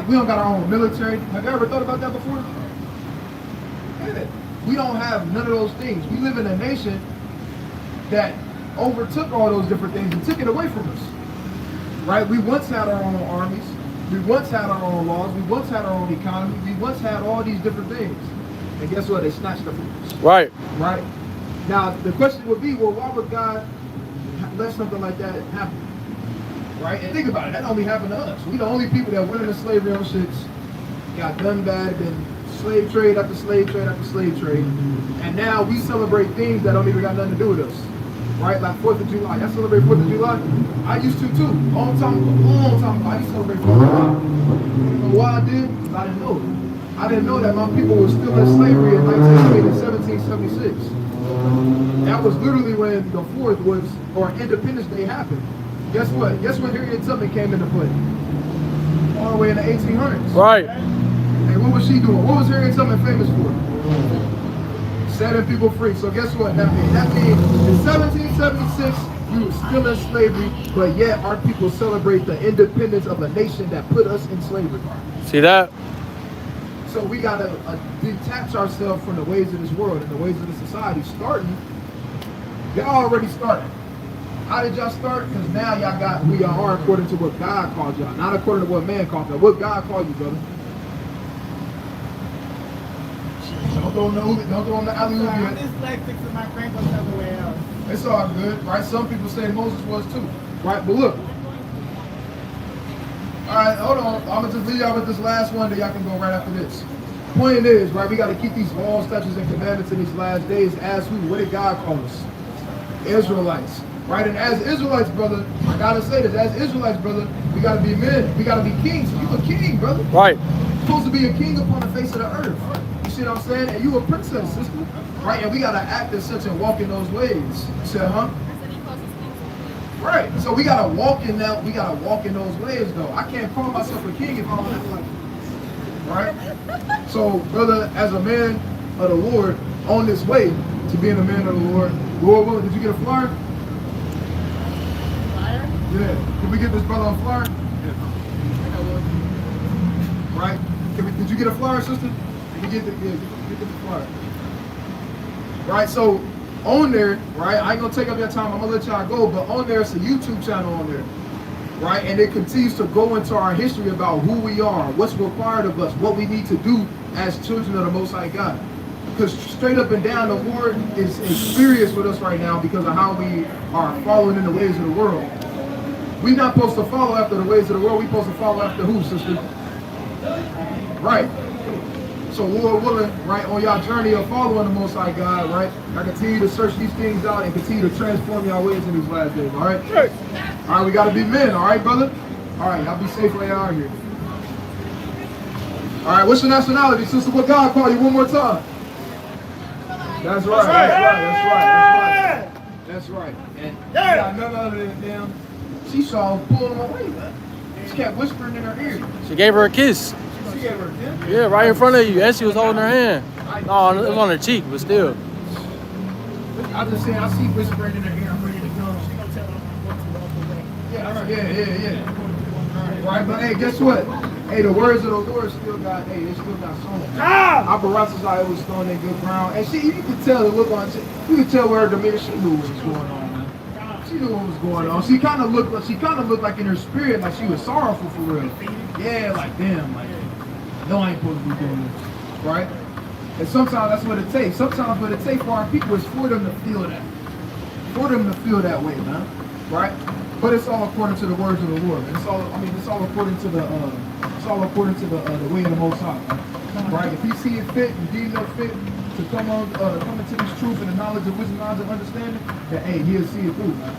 We don't got our own military. Have you ever thought about that before? Yeah. We don't have none of those things. We live in a nation that overtook all those different things and took it away from us. Right? We once had our own armies. We once had our own laws. We once had our own economy. We once had all these different things. And guess what? They snatched them from us. Right. Right? Now, the question would be, well, why would God let something like that happen? Right? And think about it. That only happened to us. We the only people that went into slavery on ships, got done bad, been slave trade after slave trade after slave trade. And now we celebrate things that don't even got nothing to do with us. Right? Like 4th of July. Y'all celebrate 4th of July? I used to too. Long time ago. I used to celebrate 4th of July. You know why I did? Because I didn't know it. I didn't know that my people were still in slavery in 1776. That was literally when the 4th was, or Independence Day happened. Guess what? Guess when Harriet Tubman came into play? All the way in the 1800s. Right. And what was she doing? What was Harriet Tubman famous for? Setting people free. So guess what that means? That means in 1776, we were still in slavery, but yet our people celebrate the independence of a nation that put us in slavery. See that? So we gotta detach ourselves from the ways of this world and the ways of this society. Starting, y'all already started. How did y'all start? Because now y'all got who y'all are according to what God called y'all, not according to what man called y'all. What God called you, brother. Don't throw on the alley-oop yet. I'm dyslexic, so my brain goes everywhere else. It's all good, right? Some people say Moses was too, right? But look. All right, hold on. I'm going to just leave y'all with this last one that y'all can go right after this. Point is, right, we got to keep these laws, statutes, and commandments in these last days as who? What did God call us? Israelites. Right, and as Israelites, brother, I gotta say this, as Israelites, brother, we gotta be men, we gotta be kings. You a king, brother. Right. You're supposed to be a king upon the face of the earth. You see what I'm saying? And you a princess, sister. Right, and we gotta act as such and walk in those ways. You said, huh? Right, so we gotta walk in that, we gotta walk in those ways though. I can't call myself a king if I don't act like it. Right? So, brother, as a man of the Lord, on this way to being a man of the Lord, Lord willing, did you get a flyer? Yeah. Can we get this brother on flyer? Yeah. Right? Did you get a flyer, sister? Did you get the flyer? Right, so on there, right, I ain't gonna take up your time, I'm gonna let y'all go, but on there it's a YouTube channel on there. Right? And it continues to go into our history about who we are, what's required of us, what we need to do as children of the Most High God. Because straight up and down, the war is serious with us right now because of how we are following in the ways of the world. We're not supposed to follow after the ways of the world. We're supposed to follow after who, sister? Right. So Lord willing, right, on y'all journey of following the Most High God, right, I continue to search these things out and continue to transform y'all ways in these last days, all right? Sure. All right, we got to be men, all right, brother? All right, y'all be safe while y'all are here. All right, what's your nationality, sister? What God call you? One more time. That's right, that's right. And yeah, got none other than them. She saw him pulling him away. She kept whispering in her ear. She gave her a kiss. She gave her a kiss? Yeah, right in front of you. And she was holding her hand. No, it was on her cheek, but still. I just saying, I see whispering in her ear. I'm ready to go. She gonna tell him what to walk away. Yeah. Right, but hey, guess what? Hey, the words of the Lord still got, they still got songs. Apparatus was throwing in good ground. And you could tell the look on, you could tell where the minute she knew what was going on, man. She knew what was going on. She kind of looked like in her spirit, like she was sorrowful for real. Yeah, like damn, like, no, I ain't supposed to be doing this, right? And sometimes that's what it takes. Sometimes what it takes for our people is for them to feel that. For them to feel that way, man. Right? But it's all according to the words of the Lord. Man. It's all according to the way of the Most High. Man. Right? If He see it fit and deems it fit to come into this truth and the knowledge of wisdom, knowledge, and understanding, then hey, He'll see it through, man.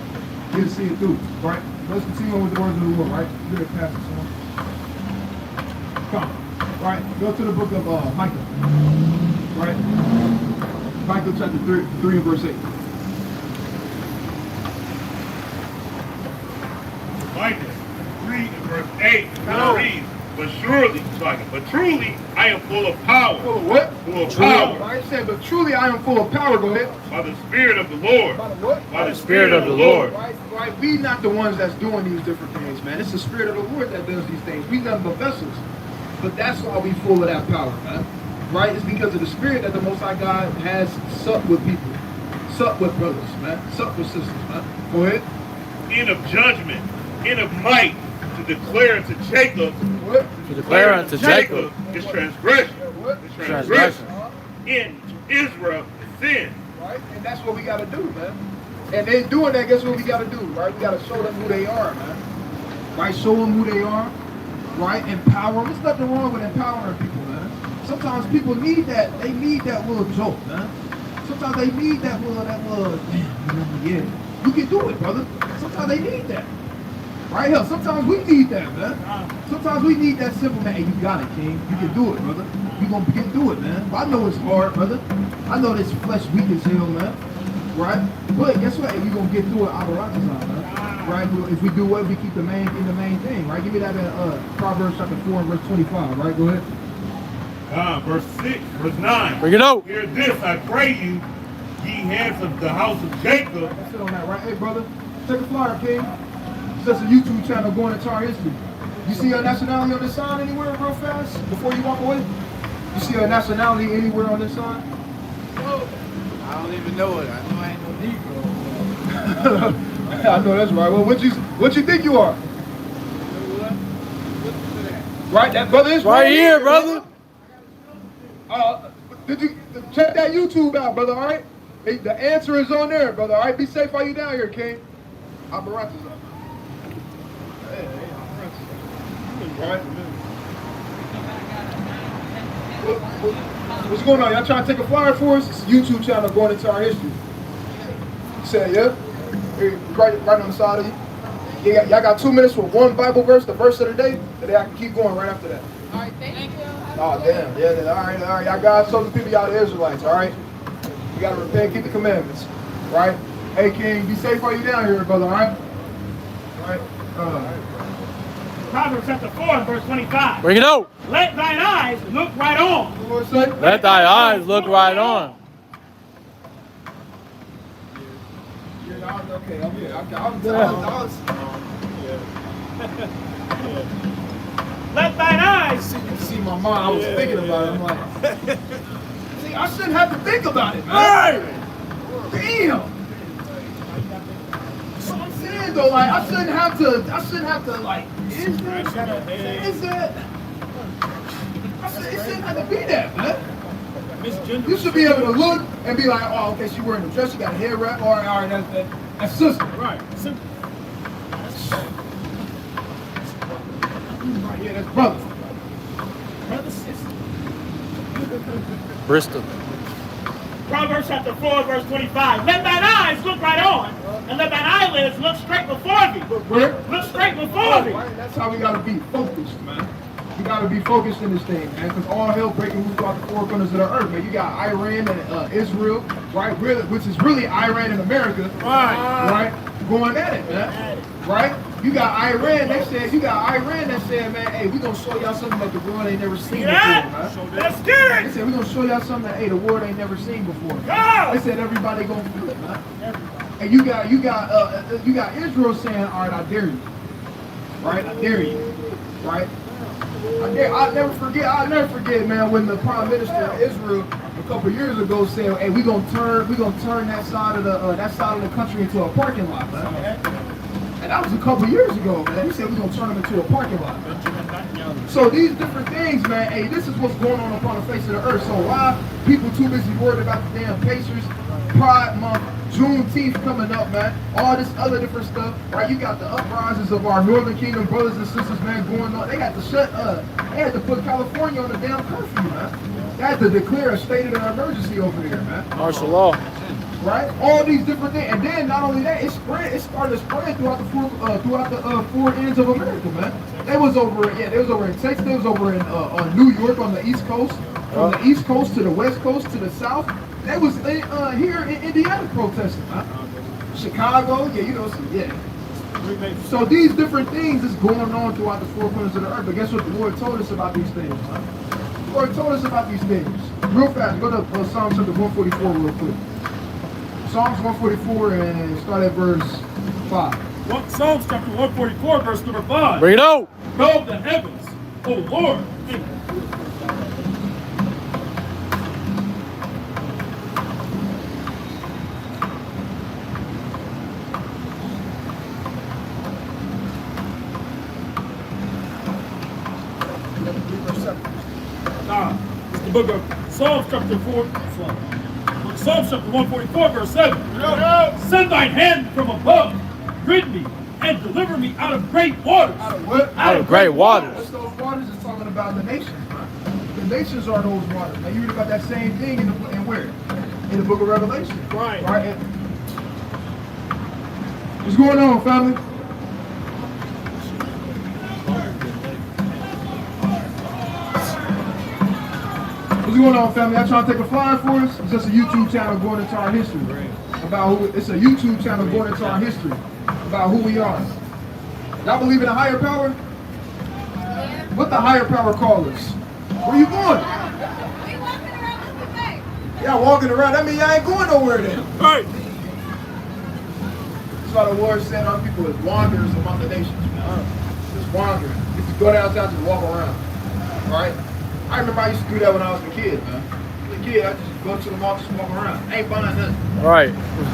He'll see it through. Right? Let's continue on with the words of the Lord. Right? Good passage, man. Come. Right? Go to the book of Micah. Right? Micah chapter 3 and verse 8. Micah 3 and verse 8. Now reads, but truly I am full of power. Full of what? Full of power. I said, but truly I am full of power. Go ahead. By the Spirit of the Lord. By the what? By the Spirit of the Lord. Right? We not the ones that's doing these different things, man. It's the Spirit of the Lord that does these things. We nothing but vessels. But that's why we full of that power, man. Right? It's because of the Spirit that the Most High God has supped with people. Supped with brothers, man. Supped with sisters, man. Go ahead. In of judgment, in of might, to declare unto Jacob, What? To declare unto Jacob his transgression, What? his transgression, in Israel his sin. Right? And that's what we got to do, man. And they doing that, guess what we got to do, right? We got to show them who they are, man. Right? Show them who they are. Right? Empower them. There's nothing wrong with empowering people, man. Sometimes people need that. They need that little joke, man. Sometimes they need that little, yeah. You can do it, brother. Sometimes they need that. Right here. Sometimes we need that, man. Sometimes we need that simple, man. Hey, you got it, King. You can do it, brother. You gonna get through it, man. I know it's hard, brother. I know this flesh weak as hell, man. Right? But guess what? You gonna get through it out of righteousness, man. Right? If we do what, we keep the main thing, right? Give me that Proverbs chapter 4 and verse 25, right? Go ahead. Verse 6, verse 9. Bring it out. Hear this, I pray you, ye heads of the house of Jacob. Sit on that, right? Hey, brother, take a flyer, King. It's just a YouTube channel going into our history. You see a nationality on this sign anywhere real fast before you walk away? You see a nationality anywhere on this sign? I don't even know it. I know I ain't no Negro. I know that's right. Well, what you think you are? Right, that brother is Right here, brother. Did you check that YouTube out, brother? All right, the answer is on there, brother. All right, be safe while you down here, King. Apparatus up. Hey, all right. What's going on? Y'all trying to take a flyer for us? It's a YouTube channel going into our history. You said, yeah? Right on the side of you. Y'all got 2 minutes for one Bible verse, the verse of the day, and then I can keep going right after that. All right, thank you. Oh, damn. Yeah, all right. Y'all guys told the people y'all the Israelites, all right? You got to repent, keep the commandments, right? Hey, King, be safe while you down here, brother, all right? All right. Proverbs chapter 4 and verse 25. Bring it out. Let thine eyes look right on. What the Lord say? Let thy eyes look right on. Okay. Let thine eyes. See my mind, I was thinking about it. I'm like, see, I shouldn't have to think about it, man. Damn. So I'm saying though, like, I shouldn't have to, like, is that? It shouldn't have to be that, man. You should be able to look and be like, oh, okay, she wearing a dress, she got a hair wrap, all right, that's sister. Right. Simple. Right, yeah, that's brother. Brother, sister. Bristol. Proverbs chapter 4 verse 25. Let thine eyes look right on, and let thine eyelids look straight before thee. Look straight before thee. Right, that's how we gotta be focused, man. We gotta be focused in this thing, man, because all hell breaking loose throughout the four corners of the earth, man. You got Iran and Israel, right? Really, which is really Iran and America, right? Going at it, man. Right? You got Iran that said, man, hey, we gonna show y'all something that the world ain't never seen before, man. Let's get it. They said we gonna show y'all something that, hey, the world ain't never seen before. Go. They said everybody gonna feel it, man. And you got Israel saying, all right, I dare you. Right? I dare you. Right? I'll never forget, man, when the Prime Minister of Israel a couple years ago said, "Hey, we gonna turn that side of the country into a parking lot, man." And that was a couple years ago, man. He said we're gonna turn them into a parking lot. So these different things, man, hey, this is what's going on upon the face of the earth. So why people too busy worried about the damn Pacers, Pride Month, Juneteenth coming up, man, all this other different stuff, right? You got the uprisings of our Northern Kingdom brothers and sisters, man, going on. They got to they had to put California on a damn curfew, man. They had to declare a state of an emergency over there, man. Martial law. Right? All these different things. And then not only that, it started to spread throughout the four ends of America, man. They was over in Texas, they was over in New York on the East Coast, from the East Coast to the West Coast to the South. They was here in Indiana protesting, man. Chicago, So these different things is going on throughout the four corners of the earth. But guess what? The Lord told us about these things, man. The Lord told us about these things. Real fast, go to Psalm chapter 144 real quick. Psalms 144 and start at verse 5. Psalms chapter 144, verse number 5. Bring it out. Fill the heavens, O Lord. It's the book of Psalms chapter 4. Psalms chapter 144, verse 7. Send thine hand from above, rid me, and deliver me out of great waters. Out of what? Out of great waters. What's those waters? It's talking about the nations, man. The nations are those waters. Now you read about that same thing in where? In the book of Revelation. Right. What's going on, family? What's going on, family? I'm trying to take a flyer for us. It's just a YouTube channel going into our history. It's a YouTube channel going into our history about who we are. Y'all believe in a higher power? What the higher power call us? Where you going? We walking around this way. Y'all walking around. That means y'all ain't going nowhere then. Right. That's why the Lord said our people is wanderers among the nations, man. Just wandering. Just go downtown, just walk around. Right? I remember I used to do that when I was a kid, man. As a kid, I just go to the mall, just walk around. I ain't buying nothing. Right.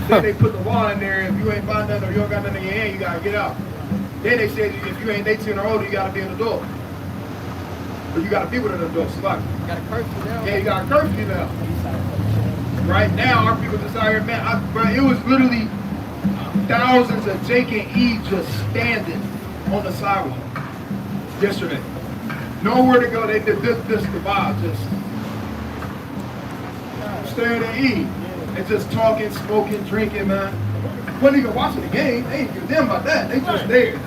Then they put the law in there. If you ain't buying nothing or you don't got nothing in your hand, you gotta get out. Then they said if you ain't 18 or older, you gotta be an adult. Or you gotta be with an adult. So like, You got a curfew now. yeah, you got a curfew now. Right now, our people just out here, man. It was literally thousands of Jake and E just standing on the sidewalk yesterday. Nowhere to go. They did this the vibe, just staring at E and just talking, smoking, drinking, man. Wasn't even watching the game. They ain't give them about that. They just there.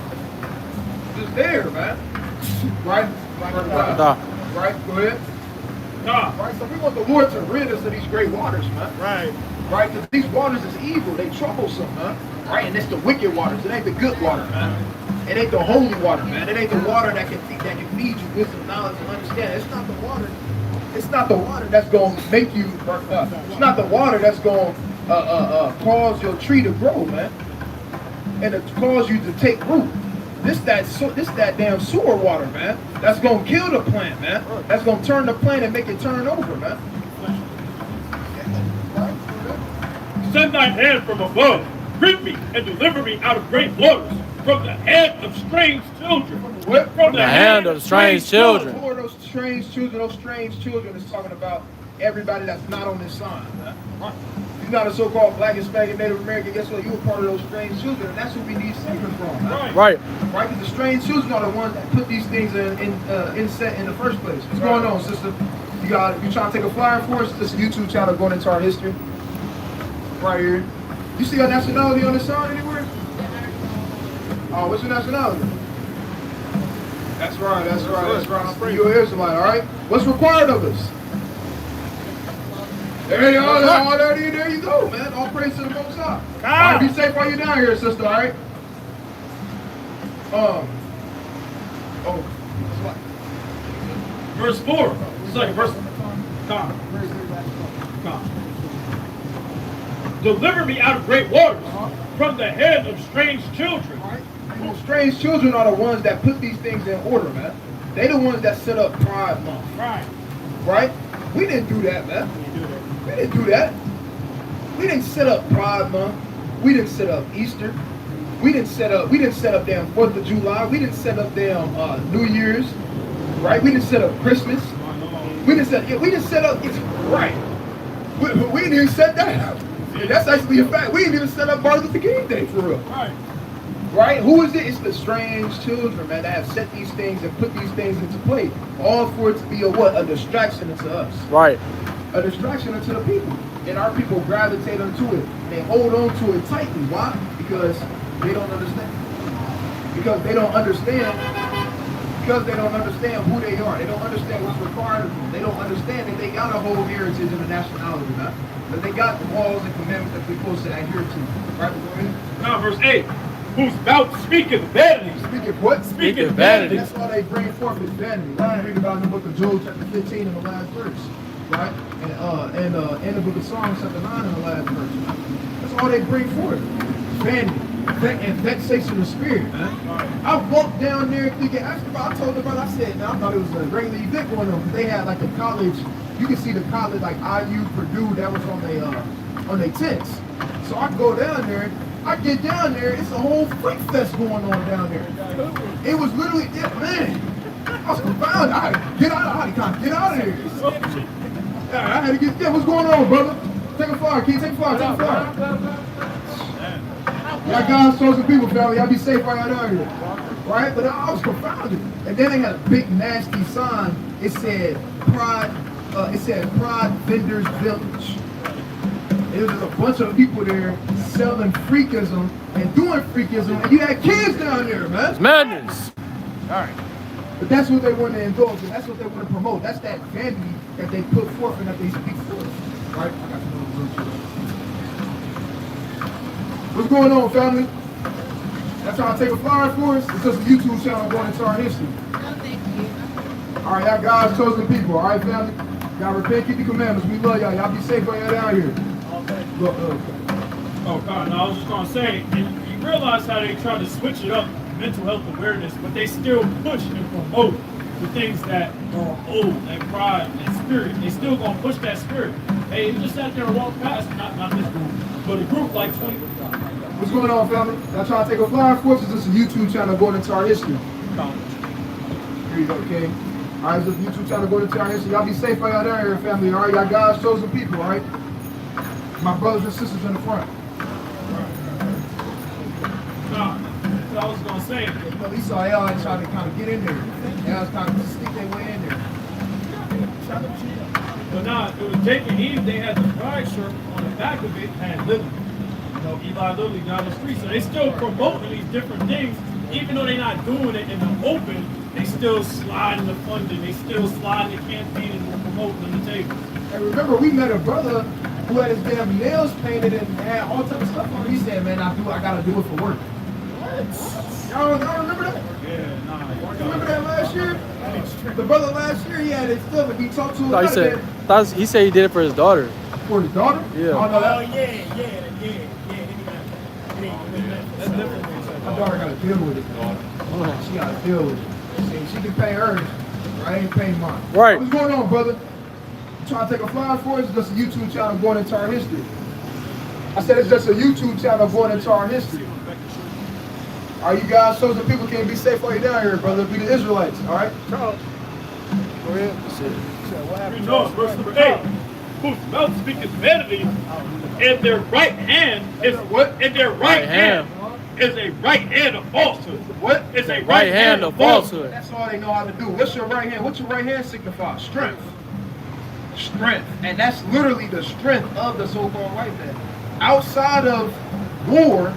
Just there, man. Right? Right? Go ahead. Right? So we want the Lord to rid us of these great waters, man. Right. Right? Because these waters is evil. They troublesome, man. Right? And it's the wicked waters. It ain't the good water, man. It ain't the holy water, man. It ain't the water that can feed you wisdom, knowledge, and understanding. It's not the water. It's not the water that's gonna make you. It's not the water that's gonna cause your tree to grow, man, and to cause you to take root. This that damn sewer water, man. That's gonna kill the plant, man. That's gonna turn the plant and make it turn over, man. Send thine hand from above, rid me, and deliver me out of great waters, from the hand of strange children. What? From the hand of strange children. Who are those strange children? Those strange children is talking about everybody that's not on this sign, man. You're not a so-called black, Hispanic, Native American. Guess what? You're a part of those strange children, and that's who we need saving from, man. Right. Right? Because the strange children are the ones that put these things in set in the first place. What's going on, sister? You trying to take a flyer for us? This YouTube channel going into our history. Right here. You see our nationality on the sign anywhere? Oh, what's your nationality? That's right. You're an Israelite, all right? What's required of us? There you are. There you go, man. All praise to the Most High. All right, be safe while you're down here, sister, all right? Verse 4. It's like verse. Come. Deliver me out of great waters, from the hand of strange children. Well, strange children are the ones that put these things in order, man. They the ones that set up Pride Month. Right? We didn't do that, man. We didn't do that. We didn't set up Pride Month. We didn't set up Easter. We didn't set up damn 4th of July. We didn't set up damn New Year's. right? We didn't set up Christmas. We didn't set up, it's right. We didn't even set that up. And that's actually a fact. We didn't even set up Martin Luther King Day for real. Right? Who is it? It's the strange children, man, that have set these things and put these things into play. All for it to be a what? A distraction into us. Right. A distraction into the people. And our people gravitate onto it. They hold on to it tightly. Why? Because they don't understand. Because they don't understand. Because they don't understand who they are. They don't understand what's required of them. They don't understand that they got a whole heritage and a nationality, man. That they got the laws and commandments that we're supposed to adhere to. Right? Now, verse 8. Whose mouth speaketh vanity. Speaketh what? Speaketh vanity. That's all they bring forth is vanity. Right? Read about in the book of Job, chapter 15, in the last verse. Right? And in the book of Psalms, chapter 9, in the last verse. That's all they bring forth. Vanity. And vexation of spirit, man. I walked down there thinking, I told the brother, I said, man, I thought it was a regular event going on, because they had like a college, you can see the college like IU, Purdue, that was on their tents. So I go down there, I get down there, it's a whole freak fest going on down there. It was literally, man, I was confounded. I had to get out of here. I had to get, what's going on, brother? Take a flyer, Keith, take a flyer. Y'all God's chosen people, family. Y'all be safe right out here. Right? But I was confounded. And then they had a big nasty sign. It said Pride Vendors Village. There was a bunch of people there selling freakism and doing freakism, and you had kids down there, man. It's madness. Alright. But that's what they want to indulge in. That's what they want to promote. That's that vanity that they put forth and that they speak forth. Right? I got to know the real. What's going on, family? That's how I take a flyer for us. It's just a YouTube channel going into our history. No, thank you. All right, y'all God's chosen people. All right, family? Y'all repent, keep the commandments. We love y'all. Y'all be safe while y'all down here. Look, Oh God, no, I was just gonna say, and you realize how they try to switch it up, mental health awareness, but they still push and promote the things that are old and pride and spirit. They still gonna push that spirit. Hey, you just sat there and walked past, not this group, but a group like 20. what's going on, family? Y'all trying to take a flyer for us? It's just a YouTube channel going into our history. Here you go, okay? All right, it's just a YouTube channel going into our history. Y'all be safe while y'all down here, family. All right, y'all God's chosen people, all right? My brothers and sisters in the front. Nah, so I was gonna say, You know, Esau, they all trying to kind of get in there. They all trying to sneak their way in there. but nah, it was Jake and Eve. They had the pride shirt on the back of it, had Lily. You know, Eli Lilly down the street. So they still promoting these different things, even though they're not doing it in the open. They still sliding the funding. They still sliding the campaign and promoting the table. And remember, we met a brother who had his damn nails painted and had all types of stuff on. He said, "Man, I gotta do it for work." What? Y'all remember that? Yeah, nah. You remember that last year? The brother last year, he had his stuff and he talked to him. He said he did it for his daughter. For his daughter? Yeah. Oh, no, that, yeah. That's different. my daughter got to deal with it. She got to deal with it. See, she can pay hers, but I ain't paying mine. Right. What's going on, brother? Trying to take a flyer for us? It's just a YouTube channel going into our history. I said it's just a YouTube channel going into our history. All right, you guys, so the people can be safe while you're down here, brother. Be the Israelites, all right? Go ahead. You know, verse number 8. Whose mouth speaketh vanity, and their right hand is what? And their right hand is a right hand of falsehood. What? It's a Right hand of falsehood. That's all they know how to do. What's your right hand? What's your right hand signify? Strength. Strength. And that's literally the strength of the so-called white man. Outside of war,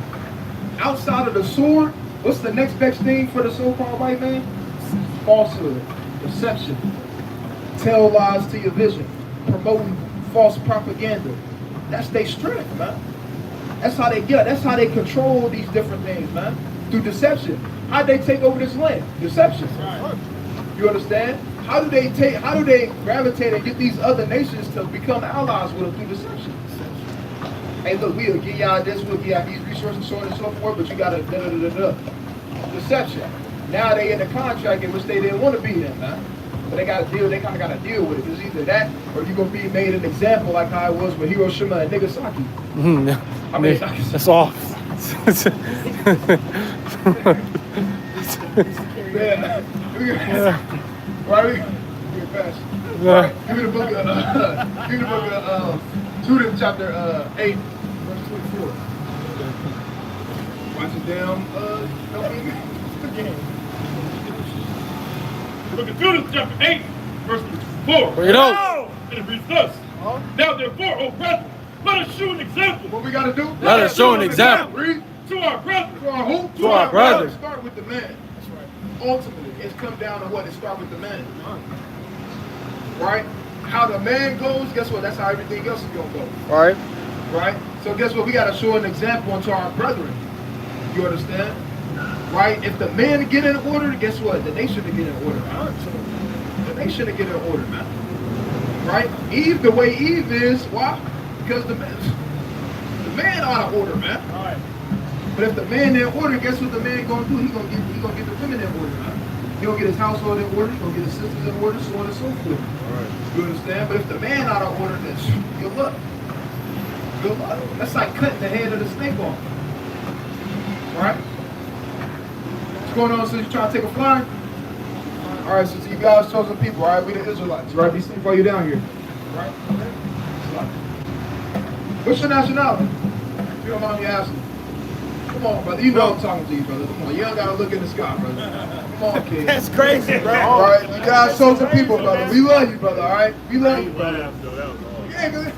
outside of the sword, what's the next best thing for the so-called white man? Falsehood, deception, tell lies to your vision, promoting false propaganda. That's their strength, man. That's how they get. That's how they control these different things, man. Through deception. How'd they take over this land? Deception. You understand? How do they gravitate and get these other nations to become allies with them through deception? Hey, look, we'll give y'all this, we'll give y'all these resources, so on and so forth, but you gotta deception. Now they in the contract in which they didn't want to be in, man. But they kind of gotta deal with it. It's either that or you're gonna be made an example like how it was with Hiroshima and Nagasaki. I mean, that's off. yeah. Right? Right. Give me the book of Judith chapter 8, verse 24. Watch it down. Don't be again. Look at Judas chapter 8, verse 4. Bring it on. And it reads thus. Now therefore, O brethren, let us show an example. What we got to do? Let us show an example. Read. To our brethren. To our who? To our brothers. Start with the man. That's right. Ultimately, it's come down to what? It start with the man. Right? How the man goes, guess what? That's how everything else is going to go. All right. Right? So guess what? We got to show an example unto our brethren. You understand? Right? If the man get in order, guess what? The nation will get in order. The nation will get in order, man. Right? Eve, the way Eve is, why? Because the man out of order, man. All right. But if the man in order, guess what the man gonna do? He gonna get the women in order, man. He gonna get his household in order. He gonna get his sisters in order, so on and so forth. Right. You understand? But if the man out of order, then good luck. Good luck. That's like cutting the head of the snake off. Right? What's going on? So you trying to take a flyer? All right. So you guys chosen people. All right. We the Israelites. Right? Be safe while you down here. Right? What's your nationality? If you don't mind me asking. Come on, brother. You know I'm talking to you, brother. Come on. You don't gotta look in the sky, brother. Come on, kid. That's crazy, bro. All right. You guys chosen people, brother. We love you, brother. All right. We love you, brother. Yeah, good.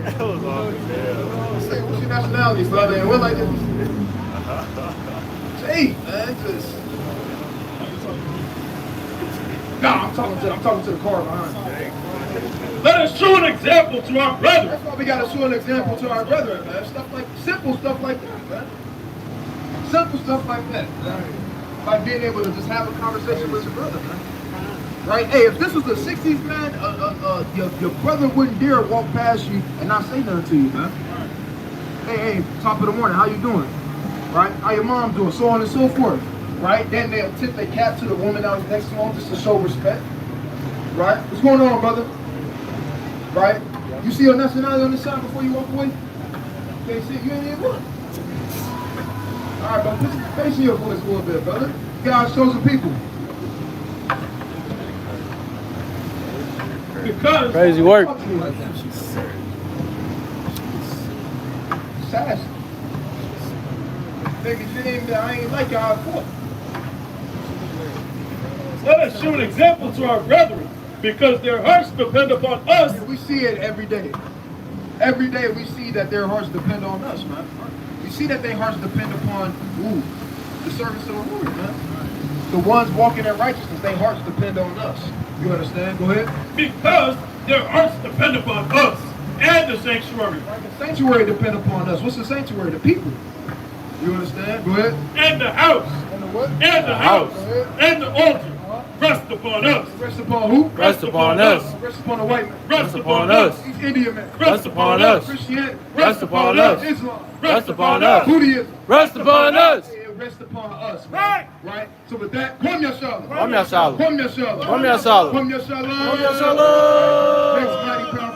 That was awesome. Say, what's your nationality, brother? And we're like this. Say, man, just. Nah, I'm talking to the car behind. Let us show an example to our brethren. That's why we gotta show an example to our brethren, man. Simple stuff like that, man. Simple stuff like that. Man. Like being able to just have a conversation with your brother, man. Right? Hey, if this was the 60s, man, your brother wouldn't dare walk past you and not say nothing to you, man. Hey, top of the morning, how you doing? Right? How your mom doing? So on and so forth. Right? Then they'll tip their cap to the woman that was next to them just to show respect. Right? What's going on, brother? Right? You see your nationality on the side before you walk away? Okay, see, you ain't even look. All right, but put your face in your voice a little bit, brother. You guys chosen people. Because Crazy work. Sassy. Nigga, I ain't like y'all before. let us show an example to our brethren, because their hearts depend upon us. We see it every day. Every day we see that their hearts depend on us, man. We see that their hearts depend upon the service of the Lord, man. The ones walking in righteousness, their hearts depend on us. You understand? Go ahead. Because their hearts depend upon us and the sanctuary. The sanctuary depend upon us. What's the sanctuary? The people. You understand? Go ahead. And the house. And the what? And the house. And the altar. Rest upon us. Rest upon who? Rest upon us. Rest upon the white man. Rest upon us. East Indian man. Rest upon us. Christianity. Rest upon us. Islam. Rest upon us. Judaism. Rest upon us. Rest upon us, man. Right? So with that, Kwam Yashala. Kwam Yashala. Kwam Yashala. Kwam Yashala. Kwam Yashala. Kwam Yashala. Next mighty powerful.